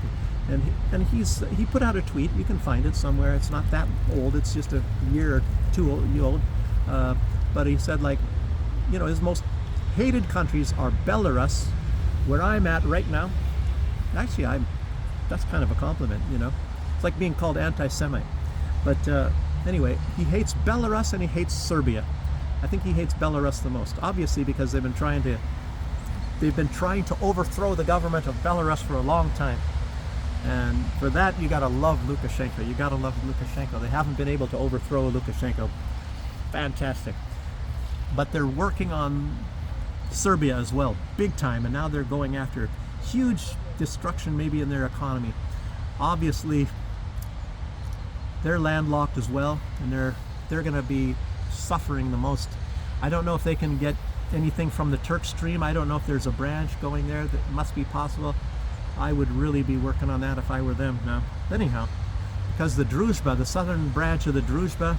And he put out a tweet. You can find it somewhere. It's not that old. It's just a year or 2 old. But he said, his most hated countries are Belarus, where I'm at right now. Actually, that's kind of a compliment, It's like being called anti-Semite. But anyway, he hates Belarus and he hates Serbia. I think he hates Belarus the most, obviously, because they've been trying to overthrow the government of Belarus for a long time. And for that, you gotta love Lukashenko. You gotta love Lukashenko. They haven't been able to overthrow Lukashenko. Fantastic. But they're working on Serbia as well, big time, and now they're going after huge destruction maybe in their economy. Obviously, they're landlocked as well, and they're gonna be suffering the most. I don't know if they can get anything from the Turk Stream. I don't know if there's a branch going there. That must be possible. I would really be working on that if I were them now. Anyhow, because the Druzhba, the southern branch of the Druzhba,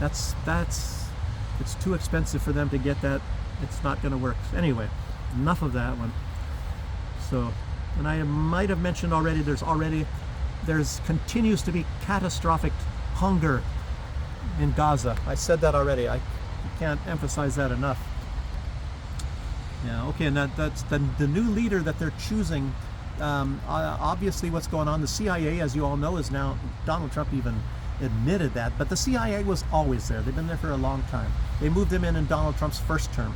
it's too expensive for them to get that. It's not going to work. Anyway, enough of that one. So, and I might have mentioned already, there's continues to be catastrophic hunger in Gaza. I said that already. I can't emphasize that enough. Yeah, okay, and that's the new leader that they're choosing. Obviously what's going on, the CIA, as you all know, is now, Donald Trump even admitted that, but the CIA was always there. They've been there for a long time. They moved them in Donald Trump's first term.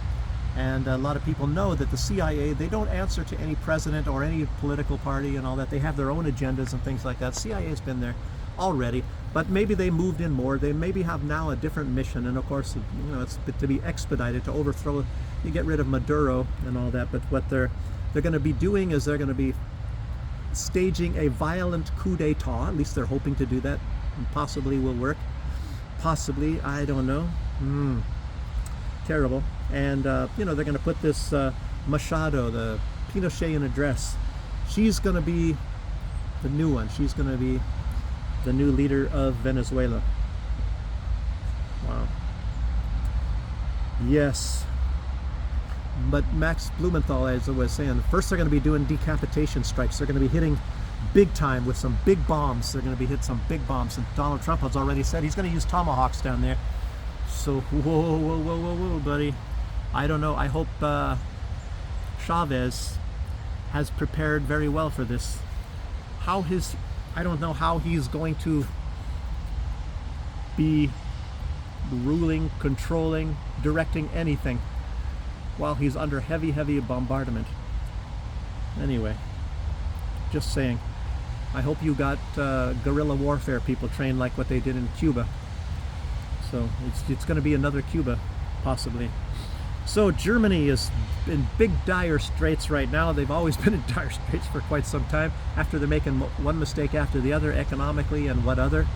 And a lot of people know that the CIA, they don't answer to any president or any political party and all that. They have their own agendas and things like that. CIA's been there already, but maybe they moved in more. They maybe have now a different mission, and of course, it's to be expedited, to overthrow, you get rid of Maduro and all that. But what they're going to be doing is they're going to be staging a violent coup d'etat. At least they're hoping to do that, and possibly will work. possibly, I don't know. Terrible. And you know, they're going to put this Machado, the Pinochet in a dress. She's going to be the new one. She's going to be the new leader of Venezuela. Wow. Yes. But Max Blumenthal, as I was saying, first they're going to be doing decapitation strikes. They're going to be hitting big time with some big bombs. They're going to be hitting some big bombs. And Donald Trump has already said he's going to use tomahawks down there. So, whoa, buddy. I don't know. I hope Chavez has prepared very well for this. I don't know how he's going to be ruling, controlling, directing anything while he's under heavy bombardment. Anyway, just saying. I hope you got guerrilla warfare people trained like what they did in Cuba. So it's going to be another Cuba, possibly. So Germany is in big dire straits right now. They've always been in dire straits for quite some time, after they're making one mistake after the other economically and whatever.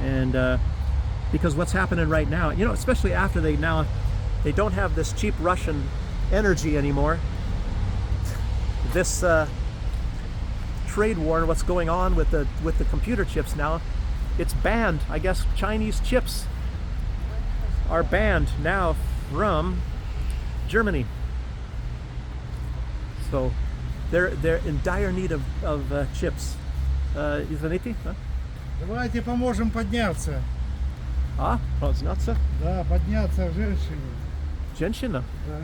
And because what's happening right now, you know, especially after they don't have this cheap Russian energy anymore. This trade war, what's going on with the computer chips now, it's banned. I guess Chinese chips are banned now from Germany. So they're in dire need of chips. Извините? Давайте поможем подняться. Подняться? Да, подняться женщине. Женщина? Да.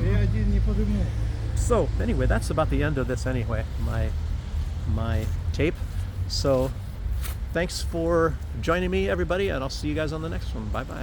Я один не подниму. So anyway, that's about the end of this anyway, my tape. So thanks for joining me, everybody, and I'll see you guys on the next one. Bye bye.